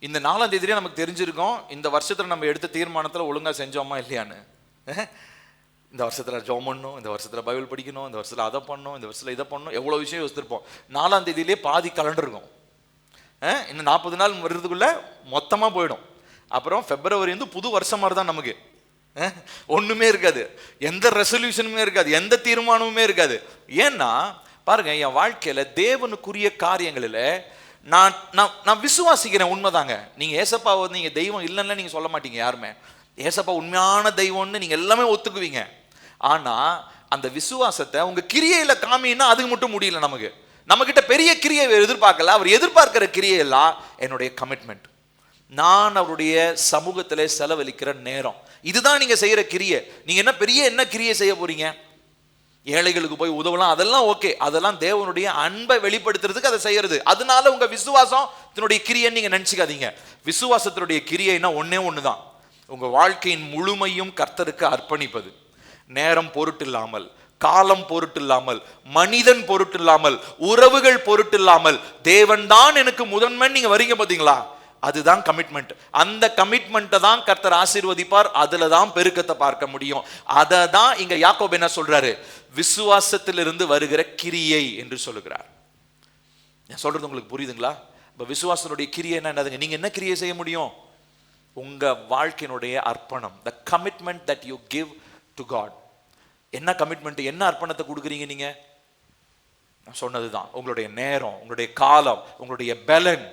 இந்த 4ஆம் தேதியே நமக்கு தெரிஞ்சிருக்கோம் இந்த வருஷத்துல நம்ம எடுத்த தீர்மானத்தில் ஒழுங்கா செஞ்சோமா இல்லையான்னு. இந்த வருஷத்தில் ஜெபம் பண்ணணும், இந்த வருஷத்தில் பைபிள் படிக்கணும், இந்த வருஷத்தில் அதை பண்ணணும், இந்த வருஷத்தில் இதை பண்ணணும், எவ்வளோ விஷயம் யோசிச்சிருப்போம். 4ஆம் தேதியிலே பாதி கலண்டர் இருக்கும். இன்னும் 40 நாள் வர்றதுக்குள்ள மொத்தமாக போயிடும். அப்புறம் பிப்ரவரி வந்து புது வருஷம் மாதிரி தான் நமக்கு. ஒன்றுமே இருக்காது, எந்த ரெசல்யூஷனுமே இருக்காது, எந்த தீர்மானமுமே இருக்காது. ஏன்னா பாருங்க, என் வாழ்க்கையில் தேவனுக்குரிய காரியங்களில் நான் விசுவாசிக்கிறேன். உண்மைதாங்க. நீங்க ஏசப்பாவை நீங்க தெய்வம் இல்லைன்னு நீங்க சொல்ல மாட்டீங்க யாருமே. ஏசப்பா உண்மையான தெய்வம்னு நீங்க எல்லாமே ஒத்துக்குவீங்க. ஆனா அந்த விசுவாசத்தை உங்க கிரியையில காமின்னா அதுக்கு மட்டும் முடியல. நம்ம கிட்ட பெரிய கிரியை எதிர்பார்க்கல. அவர் எதிர்பார்க்கிற கிரியையெல்லாம் என்னுடைய கமிட்மெண்ட், நான் அவருடைய சமூகத்திலே செலவழிக்கிற நேரம். இதுதான் நீங்க செய்யற கிரியை. நீங்க என்ன கிரியை செய்ய போறீங்க? ஏழைகளுக்கு போய் உதவலாம், அதெல்லாம் ஓகே. அதெல்லாம் தேவனுடைய அன்பை வெளிப்படுத்துறதுக்கு அதை செய்யறது. அதனால உங்க விசுவாசம் இதனுடைய கிரியைன்னு நீங்க நினைச்சுக்காதீங்க. விசுவாசத்தினுடைய கிரியைனா ஒன்னே ஒண்ணுதான், உங்க வாழ்க்கையின் முழுமையும் கர்த்தருக்கு அர்ப்பணிப்பது. நேரம் பொருட்டில்லாமல், காலம் பொருட்டில்லாமல், மனிதன் பொருட்டில்லாமல், உறவுகள் பொருட்டில்லாமல், தேவன் தான் எனக்கு முதன்மை நீங்க வரீங்க பாத்தீங்களா, அதுதான் கமிட்மெண்ட். அந்த கமிட்மெண்ட்டை தான் கர்த்தர் ஆசீர்வதிப்பார். அதுல தான் பெருக்கத்தை பார்க்க முடியும். அதை தான் இங்க யாக்கோபு என்ன சொல்றாரு, விசுவாசத்திலிருந்து வருகிற கிரியை என்று சொல்லுகிறார். நான் சொல்றது உங்களுக்கு புரியுதுங்களா? இப்ப விசுவாசனுடைய கிரியை என்னதுங்க? நீங்க என்ன கிரியை செய்ய முடியும்? உங்க வாழ்க்கையினுடைய அர்ப்பணம், the commitment that you give to God. என்ன கமிட்மெண்ட், என்ன அர்ப்பணத்தை கொடுக்குறீங்க நீங்க? நான் சொன்னதுதான், உங்களுடைய நேரம், உங்களுடைய காலம், உங்களுடைய பலன்.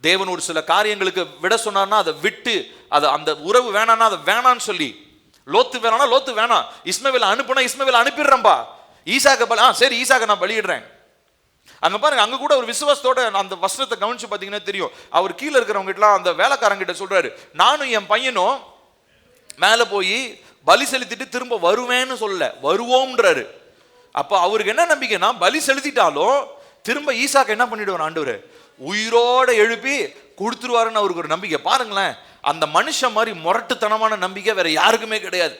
தேவன் ஒரு சில காரியங்களுக்கு விட சொன்னார்னா அதை விட்டு, அதை அந்த உறவு வேணான்னா அதை வேணான்னு சொல்லி, லோத்து வேணானா லோத்து வேணாம், இஸ்மவேல் அனுப்புனா இஸ்மவேல் அனுப்பிடுறேன்பா, ஈசாக்க சரி ஈசாக்க நான் பலியிடுறேன். அங்க பாருங்க, அங்க கூட ஒரு விசுவாசத்தோட அந்த வசனத்தை கவனிச்சு பாத்தீங்கன்னா தெரியும். அவர் கீழே இருக்கிறவங்க கிட்ட, அந்த வேலைக்காரங்க கிட்ட சொல்றாரு, நானும் என் பையனும் மேல போய் பலி செலுத்திட்டு திரும்ப வருவேன்னு சொல்ல, வருவோம்ன்றாரு. அப்ப அவருக்கு என்ன நம்பிக்கைன்னா, பலி செலுத்திட்டாலும் திரும்ப ஈசாக்க என்ன பண்ணிடுவார் ஆண்டவர், உயிரோட எழுப்பி கொடுத்துருவாருன்னு அவருக்கு ஒரு நம்பிக்கை. பாருங்களேன், அந்த மனுஷன் மாதிரி முரட்டுத்தனமான நம்பிக்கை வேற யாருக்குமே கிடையாது.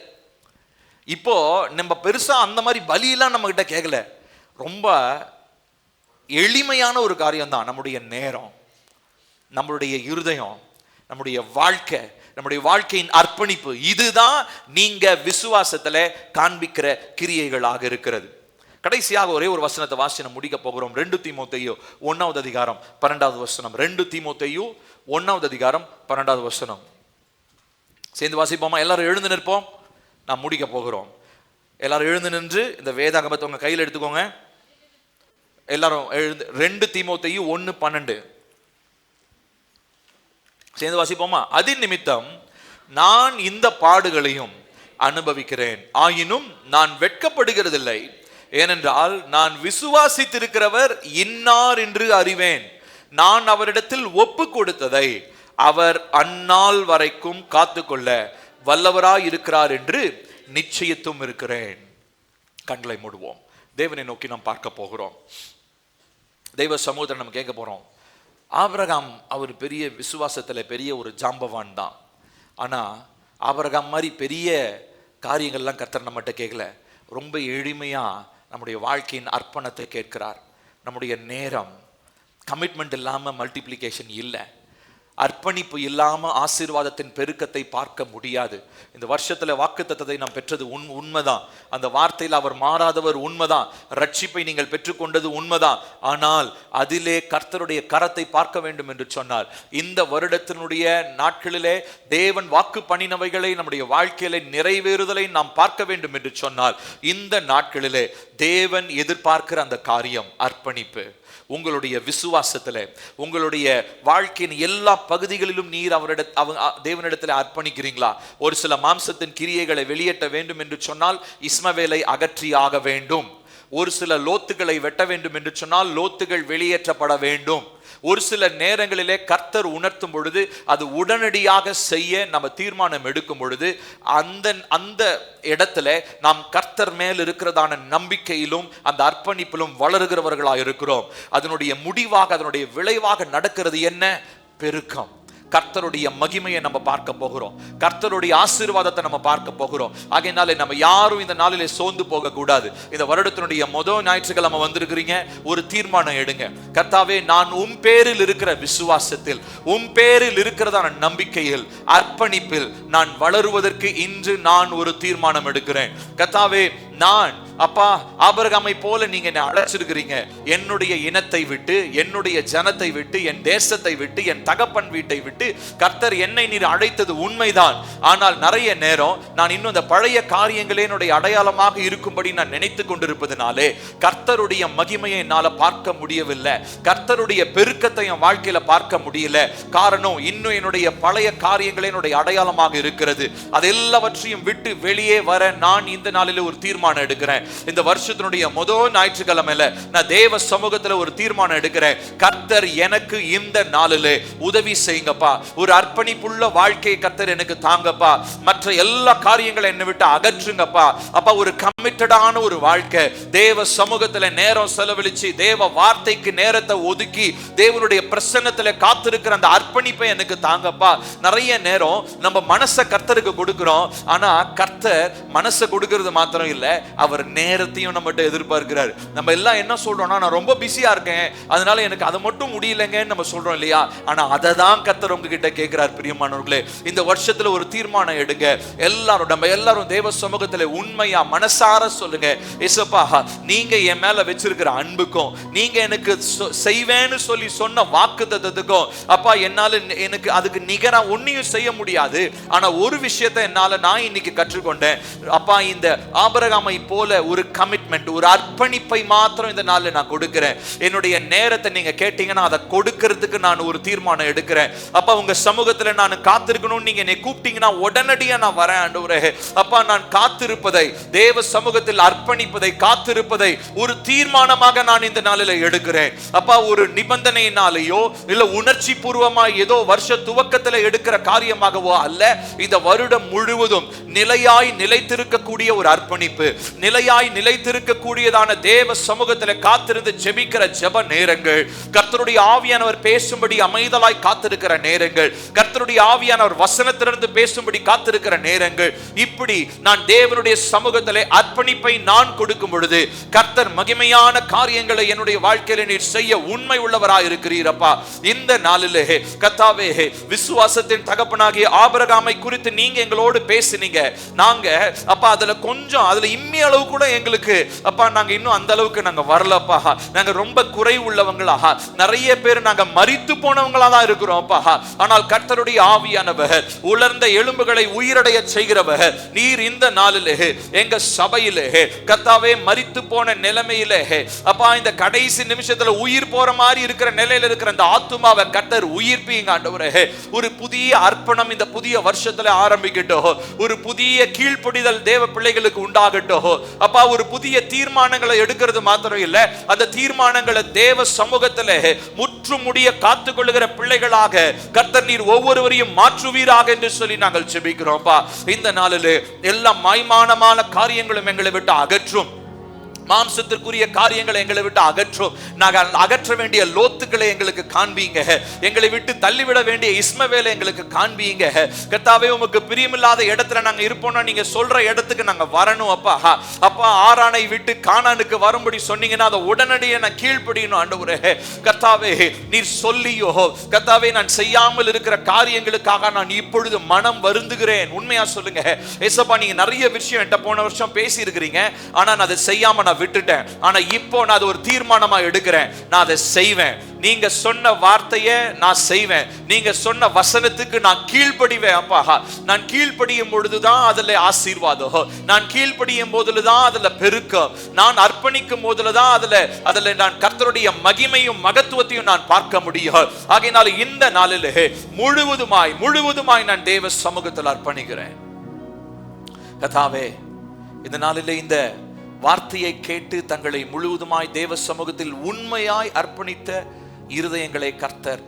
இப்போ நம்ம பெருசா அந்த மாதிரி பலியெல்லாம் நம்ம கிட்ட கேட்கல. ரொம்ப எளிமையான ஒரு காரியம் தான் நம்முடைய நேரம், நம்மளுடைய இருதயம், நம்முடைய வாழ்க்கை, நம்முடைய வாழ்க்கையின் அர்ப்பணிப்பு. இதுதான் நீங்க விசுவாசத்துல காண்பிக்கிற கிரியைகளாக இருக்கிறது. கடைசியாக ஒரே ஒரு வசனத்தை வாசிச்சு முடிக்க போகிறோம். 2 தீமோத்தேயு 1வது அதிகாரம் 12வது வசனம். 2 தீமோத்தேயு 1வது அதிகாரம் 12வது வசனம். சேர்ந்து வாசிப்போமா? எல்லாரும் எழுந்து நிற்போம், நாம் முடிக்க போகிறோம். எல்லாரும் எழுந்து நின்று இந்த வேதாகமத்தை உங்க கையில் எடுத்துக்கோங்க. எல்லாரும் எழுந்து 2 தீமோத்தேயு 1:12 சேர்ந்து வாசிப்போமா? அதின் நிமித்தம் நான் இந்த பாடுகளையும் அனுபவிக்கிறேன், ஆயினும் நான் வெட்கப்படுகிறதில்லை. ஏனென்றால் நான் விசுவாசித்திருக்கிறவர் இன்னார் என்று அறிவேன். நான் அவரிடத்தில் ஒப்பு கொடுத்ததை அவர் அந்நாள் வரைக்கும் காத்துக்கொள்ள வல்லவராய் இருக்கிறார் என்று நிச்சயத்தும் இருக்கிறேன். கண்களை மூடுவோம். தேவனை நோக்கி நாம் பார்க்க போகிறோம். தெய்வ சமூகத்தை நம்ம கேட்க போறோம். ஆபிரகாம் அவர் பெரிய விசுவாசத்துல பெரிய ஒரு ஜாம்பவான் தான். ஆனா ஆபிரகாம் மாதிரி பெரிய காரியங்கள்லாம் கர்த்தர் நம்மகிட்ட கேட்கல. ரொம்ப எளிமையா நம்முடைய வாழ்க்கையின் அர்ப்பணத்தை கேட்கிறார். நம்முடைய நேரம், கமிட்மெண்ட் இல்லாம மல்டிப்ளிகேஷன் இல்லை, அர்ப்பணிப்பு இல்லாம ஆசீர்வாதத்தின் பெருக்கத்தை பார்க்க முடியாது. இந்த வருஷத்துல வாக்குத்தத்தத்தை நாம் பெற்றது உண்மைதான், அந்த வார்த்தையில் அவர் மாறாதவர் உண்மைதான், ரட்சிப்பை நீங்கள் பெற்றுக்கொண்டது உண்மைதான். ஆனால் அதிலே கர்த்தருடைய கரத்தை பார்க்க வேண்டும் என்று சொன்னார். இந்த வருடத்தினுடைய நாட்களிலே தேவன் வாக்கு பண்ணினவைகளை நம்முடைய வாழ்க்கையில நிறைவேறுதலை நாம் பார்க்க வேண்டும் என்று சொன்னால், இந்த நாட்களிலே தேவன் எதிர்பார்க்கிற அந்த காரியம் அர்ப்பணிப்பு. உங்களுடைய விசுவாசத்துல, உங்களுடைய வாழ்க்கையின் எல்லா பகுதிகளிலும் நீர் தேவனிடத்தில் அர்ப்பணிக்கிறீங்களா? ஒரு சில மாம்சத்தின் கிரியைகளை வெளியேற்ற வேண்டும் என்று சொன்னால் இஸ்மவேலை அகற்றி ஆக வேண்டும். ஒரு சில லோத்துகளை வெட்ட வேண்டும் என்று சொன்னால் லோத்துகள் வெளியேற்றப்பட வேண்டும். ஒரு சில நேரங்களிலே கர்த்தர் உணர்த்தும் பொழுது அது உடனடியாக செய்ய நம்ம தீர்மானம் எடுக்கும் பொழுது அந்த இடத்துல நாம் கர்த்தர் மேல் இருக்கிறதான நம்பிக்கையிலும் அந்த அர்ப்பணிப்பிலும் வளருகிறவர்களாக இருக்கிறோம். அதனுடைய முடிவாக, அதனுடைய விளைவாக நடக்கிறது என்ன? பெருக்கம். கர்த்தருடைய மகிமையை நம்ம பார்க்க போகிறோம், கர்த்தருடைய ஆசீர்வாதத்தை நம்ம பார்க்க போகிறோம். ஆகையினாலே நம்ம யாரும் இந்த நாளிலே சோர்ந்து போக கூடாது. இந்த வருடத்தினுடைய முதல் ஞாயிற்றுக்கிழமை வந்திருக்கிறீங்க, ஒரு தீர்மானம் எடுங்க. கர்த்தாவே, நான் உம் பேரில் இருக்கிற விசுவாசத்தில், உம் பேரில் இருக்கிறதான நம்பிக்கையில், அர்ப்பணிப்பில் நான் வளருவதற்கு இன்று நான் ஒரு தீர்மானம் எடுக்கிறேன். கர்த்தாவே, நான் அப்பா ஆபிரகாமை போல நீங்க என்னை அழைச்சிருக்கிறீங்க. என்னுடைய இனத்தை விட்டு, என்னுடைய ஜனத்தை விட்டு, என் தேசத்தை விட்டு, என் தகப்பன் வீட்டை விட்டு கர்த்தர் என்னை நீர் அழைத்தது உண்மைதான். ஆனால் நிறைய நேரம் நான் இன்னும் அந்த பழைய காரியங்களே என்னுடைய அடையாளமாக இருக்கும்படி நான் நினைத்து கொண்டிருப்பதனாலே கர்த்தருடைய மகிமையை என்னால பார்க்க முடியவில்லை, கர்த்தருடைய பெருக்கத்தை என் வாழ்க்கையில பார்க்க முடியல. காரணம், இன்னும் என்னுடைய பழைய காரியங்களே என்னுடைய அடையாளமாக இருக்கிறது. அது எல்லாவற்றையும் விட்டு வெளியே வர நான் இந்த நாளில் ஒரு தீர்மானம் தீர்மானம் எடுக்கிறேன். இந்த வருஷத்தினுடைய முதல் ஞாயிற்றுக்கிழமையில நான் தேவ சமூகத்துல ஒரு தீர்மானம் எடுக்கிறேன். கர்த்தர் எனக்கு இந்த நாளிலே உதவி செய்யுங்கப்பா. ஒரு அர்ப்பணிப்புள்ள வாழ்க்கையை கர்த்தர் எனக்கு தாங்கப்பா. மற்ற எல்லா காரியங்களை என்னை விட்டு அகற்றுங்கப்பா. அப்பா, ஒரு கமிட்டடான ஒரு வாழ்க்கை, தேவ சமூகத்துல நேரம் செலவழிச்சு தேவ வார்த்தைக்கு நேரத்தை ஒதுக்கி தேவனுடைய பிரசன்னத்துல காத்திருக்கிற அந்த அர்ப்பணிப்பை எனக்கு தாங்கப்பா. நிறைய நேரம் நம்ம மனசை கர்த்தருக்கு கொடுக்கிறோம். ஆனா கர்த்தர் மனசை கொடுக்கிறது மாத்திரம் இல்ல, அவர் நேரத்தையும் நம்மகிட்ட எதிர்பார்க்கிறார். நம்ம எல்லாம் என்ன சொல்றோம்னா, நான் ரொம்ப பிஸியா இருக்கேன், அதனால எனக்கு அதை மட்டும் முடியலங்கன்னு நம்ம சொல்றோம் இல்லையா? ஆனா அதை தான் கர்த்தர் உங்ககிட்ட கேட்கிறார். பிரியமானவர்களே, இந்த வருஷத்துல ஒரு தீர்மானம் எடுங்க. எல்லாரும் நம்ம எல்லாரும் தேவ சமூகத்துல உண்மையா மனசார சொல்லுங்க, ஏசப்பா, நீங்க என் மேல வச்சிருக்கிற அன்புக்கும் நீங்க எனக்கு செய்வேன்னு சொல்லி சொன்ன வாக்குத்தத்தத்துக்கும் அப்பா, என்னால எனக்கு அதுக்கு நிகரா ஒன்னையும் செய்ய முடியாது. ஆனா ஒரு விஷயத்தை என்னால நான் இன்னைக்கு கற்றுக்கொண்டேன் அப்பா, இந்த ஆபிரகாமை போல ஒரு கமிட்மெண்ட், ஒரு அர்ப்பணிப்பை மாத்திரம் இந்த நாள்ல நான் கொடுக்கிறேன். என்னுடைய நேரத்தை நீங்க கேட்டீங்கன்னா அதை கொடுக்கிறதுக்கு நான் ஒரு தீர்மானம் எடுக்கிறேன். அப்பா, உங்க சமூகத்துல நான் காத்திருக்கணும், நீங்க என்னை கூப்பிட்டீங்கன்னா உடனடியா நான் வரேன் ஆண்டவரே. அப்பா, நான் காத்திருப்பதை, தேவ சமூகத்தில் அர்ப்பணிப்பதை, காத்திருப்பதை ஒரு தீர்மானமாக நான் இந்த நாளில் எடுக்கிறேன். அப்பா, ஒரு நிபந்தனையினாலேயோ இல்ல உணர்ச்சி பூர்வமா ஏதோ வருஷ துவக்கத்துல எடுக்கிற காரியமாகவோ அல்ல. இந்த வருடம் முழுவதும் நிலையாய் நிலைத்திருக்கக்கூடிய ஒரு அர்ப்பணிப்பு, நிலையாய் நிலைத்திருக்கக்கூடியதான தேவ சமூகத்துல காத்திருந்து ஜெபிக்கிற ஜெப நேரங்கள், கர்த்தருடைய ஆவியானவர் பேசும்படி அமைதலாய் காத்திருக்கிற நேரங்கள், கர்த்தருடைய ஆவியானவர் வசனத்திலிருந்து பேசும்படி காத்திருக்கிற நேரங்கள், இப்படி நான் தேவனுடைய சமூகத்திலே அர்ப்பணிப்பை நான் கொடுக்கும் பொழுது கர்த்தர் மகிமையான காரியங்களை என்னுடைய வாழ்க்கையில நீர் செய்ய உண்மை உள்ளவராய் இருக்கிறீரப்பா. இந்த நாளிலே கர்த்தாவே, விசுவாசத்தின் தகப்பனாகிய ஆபிரகாமை குறித்து நீங்க எங்களோடு பேசினீங்க. நாங்க அப்பா அதுல இம்மி அளவு கூட எங்களுக்கு அப்பா நாங்க இன்னும் அந்த அளவுக்கு நாங்க வரலப்பா. நாங்க ரொம்ப குறை உள்ளவங்களாக, நிறைய பேர் நாங்க மரித்து போனவங்களா தான் இருக்கிறோம் அப்பா. ஆனால் கர்த்தருடைய ஆவியானவர் உலர்ந்த எலும்புகளை உயிரடைய செய்கிறவர் நீர் இந்த நாளிலே எங்க சபையிலே கர்த்தாவே மரித்து போன நிலைமையிலே அப்பா, இந்த கடைசி நிமிஷத்துல உயிர் போற மாதிரி இருக்கிற நிலையில இருக்கிற அந்த ஆத்துமாவை கர்த்தர் உயிர்ப்பீங்க ஆண்டவரே. ஒரு புதிய அர்ப்பணம் இந்த புதிய வருஷத்துல ஆரம்பிக்கட்டும். ஒரு புதிய கீழ்ப்படிதல் தேவ பிள்ளைகளுக்கு உண்டாகட்டும் அப்பா. ஒரு புதிய தீர்மானங்களை எடுக்கிறது மாத்திரம் இல்ல, அந்த தீர்மானங்களை தேவ சமூகத்திலே முற்றுமுடிய காத்துக்கொள்ளுகிற பிள்ளைகளாக கர்த்தர் நீர் ஒவ்வொருவரையும் மாற்றுவீராக என்று சொல்லி நாங்கள் ஜெபிக்கிறோம்ப்பா. இந்த நாளிலே எல்லா மாய்மானமான காரியங்களும் எங்களை விட்டு அகற்றும். மாம்சத்திற்குரிய காரியங்களை எங்களை விட்டு அகற்றும். நாங்கள் அகற்ற வேண்டிய லோத்துக்களை எங்களுக்கு காண்பீங்க. எங்களை விட்டு தள்ளிவிட வேண்டிய இஸ்மவேலை எங்களுக்கு காண்பீங்க. கர்த்தாவே, உமக்கு பிரியமில்லாத இடத்துல நாங்க இருப்போம்னா நீங்க சொல்ற இடத்துக்கு நாங்க வரணும் அப்பா. அப்பா, ஆரானை விட்டு கானானுக்கு வரும்படி சொன்னீங்கன்னா அதை உடனடியே நான் கீழ்ப்படியணும் ஆண்டவரே. கர்த்தாவே, நீர் சொல்லியோ கர்த்தாவே, நான் செய்யாமல் இருக்கிற காரியங்களுக்காக நான் இப்பொழுது மனம் வருந்துகிறேன். உண்மையா சொல்லுங்க ஏசப்பா. நீங்க நிறைய விஷயம் என்கிட்ட போன வருஷம் பேசி இருக்கிறீங்க, ஆனா நான் அதை செய்யாம விட்டுட்டேன். ஆனா இப்போ நான் அது ஒரு தீர்மானமா எடுக்கிறேன், நான் அதை செய்வேன். நீங்க சொன்ன வார்த்தையை நான் செய்வேன். நீங்க சொன்ன வசனத்துக்கு நான் கீழ்ப்படிவேன் அப்பா. நான் கீழ்ப்படியும் பொழுதுதான் அதுல ஆசீர்வாதம், நான் கீழ்ப்படியும் போதுதான் அதுல பெருக்கம், நான் அர்ப்பணிக்கும் போதுதான் அதுல நான் கர்த்தருடைய மகிமையும் மகத்துவத்தையும் நான் பார்க்க முடியும். ஆகையினால இந்த நாளிலே முழுவதுமாய் நான் தேவ சமூகத்தில் அர்ப்பணிக்கிறேன். கர்த்தாவே, இந்த நாளிலே இந்த வார்த்தையை கேட்டு தங்களை முழுவதுமாய் தேவ சமூகத்தில் உண்மையாய் அர்ப்பணித்த இருதயங்களை கர்த்தர்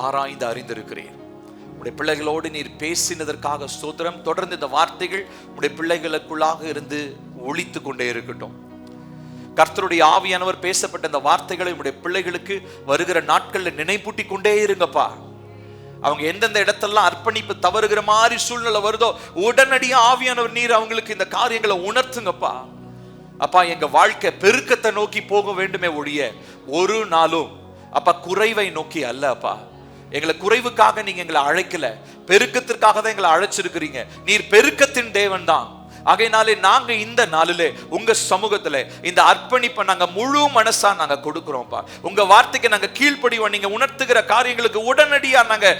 ஆராய்ந்து அறிந்திருக்கிறீர். உடைய பிள்ளைகளோடு நீர் பேசினதற்காக ஸ்தோத்திரம். தொடர்ந்து இந்த வார்த்தைகள் உடைய பிள்ளைகளுக்குள்ளாக இருந்து ஒலித்து கொண்டே இருக்கட்டும். கர்த்தருடைய ஆவியானவர் பேசப்பட்ட இந்த வார்த்தைகளை உடைய பிள்ளைகளுக்கு வருகிற நாட்கள்ல நினைப்பூட்டி கொண்டே இருங்கப்பா. அவங்க எந்தெந்த இடத்தெல்லாம் அர்ப்பணிப்பு தவறுகிற மாதிரி சூழ்நிலை வருதோ உடனடியாக ஆவியானவர் நீர் அவங்களுக்கு இந்த காரியங்களை உணர்த்துங்கப்பா. அப்பா, எங்க வாழ்க்கை பெருக்கத்தை நோக்கி போக வேண்டுமே ஒழிய ஒரு நாளும் அப்பா குறைவை நோக்கி அல்ல அப்பா. எங்களை குறைவுக்காக நீங்க எங்களை அழைக்கல, பெருக்கத்திற்காக தான் எங்களை அழைச்சிருக்கிறீங்க. நீர் பெருக்கத்தின் தேவன் தான். ஆகையினாலே நாங்க இந்த நாளிலே உங்க சமூகத்துல இந்த அர்ப்பணிப்பை நாங்க முழு மனசா நாங்க கொடுக்கிறோம்ப்பா. உங்க வார்த்தைக்கு நாங்க கீழ்ப்படிவோம். நீங்க உணர்த்துகிற காரியங்களுக்கு உடனடியா நாங்க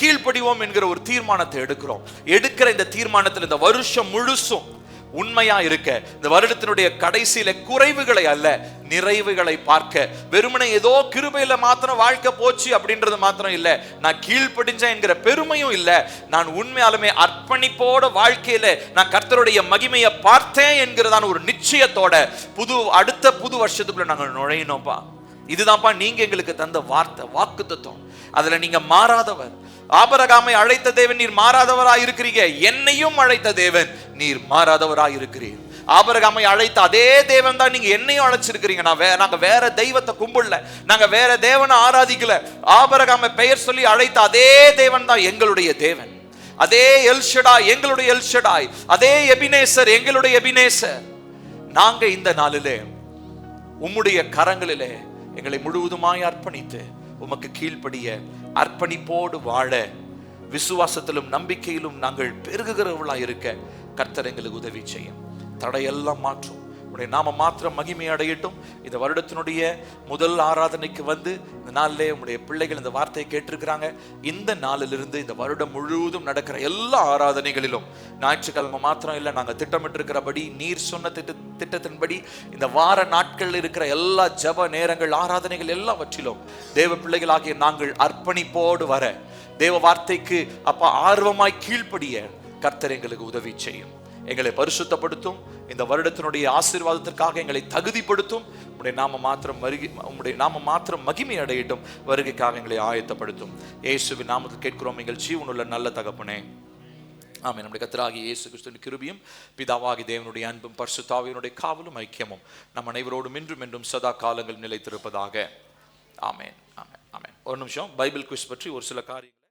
கீழ்ப்படிவோம் என்கிற ஒரு தீர்மானத்தை எடுக்கிற இந்த தீர்மானத்தில் இந்த வருஷம் முழுசும் உண்மையா இருக்க, இந்த வருடத்தினுடைய கடைசியில குறைவுகளை அல்ல நிறைவுகளை பார்க்க, வெறுமனே ஏதோ கிருபையில மாத்திரம் வாழ்க்கை போச்சு அப்படின்றது மாத்திரம் இல்ல, நான் கீழ்ப்படிஞ்சேன் என்கிற பெருமையும் இல்ல, நான் உண்மையாலுமே அர்ப்பணிப்போட வாழ்க்கையில நான் கர்த்தருடைய மகிமையை பார்த்தேன் என்கிறதான ஒரு நிச்சயத்தோட அடுத்த புது வருஷத்துக்குள்ள நாங்கள் நுழையணும்ப்பா. இதுதான்ப்பா நீங்க எங்களுக்கு தந்த வார்த்தை, வாக்குத்தத்தம். அதுல நீங்க மாறாதவர். ஆபிரகாமை அழைத்த தேவன் நீர் மாறாதவராய் இருக்கிறீங்க, என்னையும் அழைத்த தேவன் நீர் மாறாதவராய் இருக்கிறீர். ஆபிரகாமை அழைத்த அதே தேவன் தான் நீங்க என்னையும் அழைச்சிருக்கிறீங்க. நாங்க வேற தெய்வத்தை கும்பிடல, நாங்க வேற தேவனை ஆராதிக்கல. ஆபிரகாமை பெயர் சொல்லி அழைத்த அதே தேவன் தான் எங்களுடைய தேவன். அதே எல்ஷடாய் எங்களுடைய எல்ஷடாய், அதே எபினேசர் எங்களுடைய எபினேசர். நாங்க இந்த நாளிலே உம்முடைய கரங்களிலே எங்களை முழுவதுமாய் அர்ப்பணித்து உமக்கு கீழ்ப்படிய, அர்ப்பணிப்போடு வாழ, விசுவாசத்திலும் நம்பிக்கையிலும் நாங்கள் பெருகுகிறவர்களாய் இருக்க கர்த்தர் எங்களுக்கு உதவி செய்யும். தடையெல்லாம் மாற்றும். உடைய நாம மாத்திரம் மகிமை அடையட்டும். இந்த வருடத்தினுடைய முதல் ஆராதனைக்கு வந்து இந்த நாளிலே உடைய பிள்ளைகள் இந்த வார்த்தையை கேட்டிருக்கிறாங்க. இந்த நாளிலிருந்து இந்த வருடம் முழுவதும் நடக்கிற எல்லா ஆராதனைகளிலும், ஞாயிற்றுக்கிழமை மாத்திரம் இல்லை, நாங்கள் திட்டமிட்டிருக்கிறபடி நீர் சொன்ன திட்டத்தின்படி இந்த வார நாட்கள் இருக்கிற எல்லா ஜப நேரங்கள், ஆராதனைகள் எல்லாவற்றிலும் தேவ பிள்ளைகளாகிய நாங்கள் அர்ப்பணிப்போடு வர, தேவ வார்த்தைக்கு அப்பா ஆர்வமாய் கீழ்ப்படிய கர்த்தர் எங்களுக்கு உதவி செய்யும். எங்களை பரிசுத்தப்படுத்தும். இந்த வருடத்தினுடைய ஆசீர்வாதத்திற்காக எங்களை தகுதிப்படுத்தும். உம்முடைய நாம மாத்திரம் மகிமை அடையட்டும். வருகைக்காக எங்களை ஆயத்தப்படுத்தும். இயேசுவின் நாமத்தில் கேட்கிறோம் எங்கள் ஜீவனுள்ள நல்ல தகப்பனே, ஆமென். நம்முடைய கர்த்தராகிய இயேசு கிறிஸ்துவின் கிருபையும் பிதாவாகிய தேவனுடைய அன்பும் பரிசுத்த ஆவியினுடைய காவலும் ஐக்கியமும் நம் அனைவரோடும் இன்றும் என்றும் சதா காலங்கள் நிலைத்திருப்பதாக. ஆமென், ஆமென், ஆமென். ஒரு நிமிஷம், பைபிள் குவிஸ் பற்றி ஒரு சில காரியங்கள்.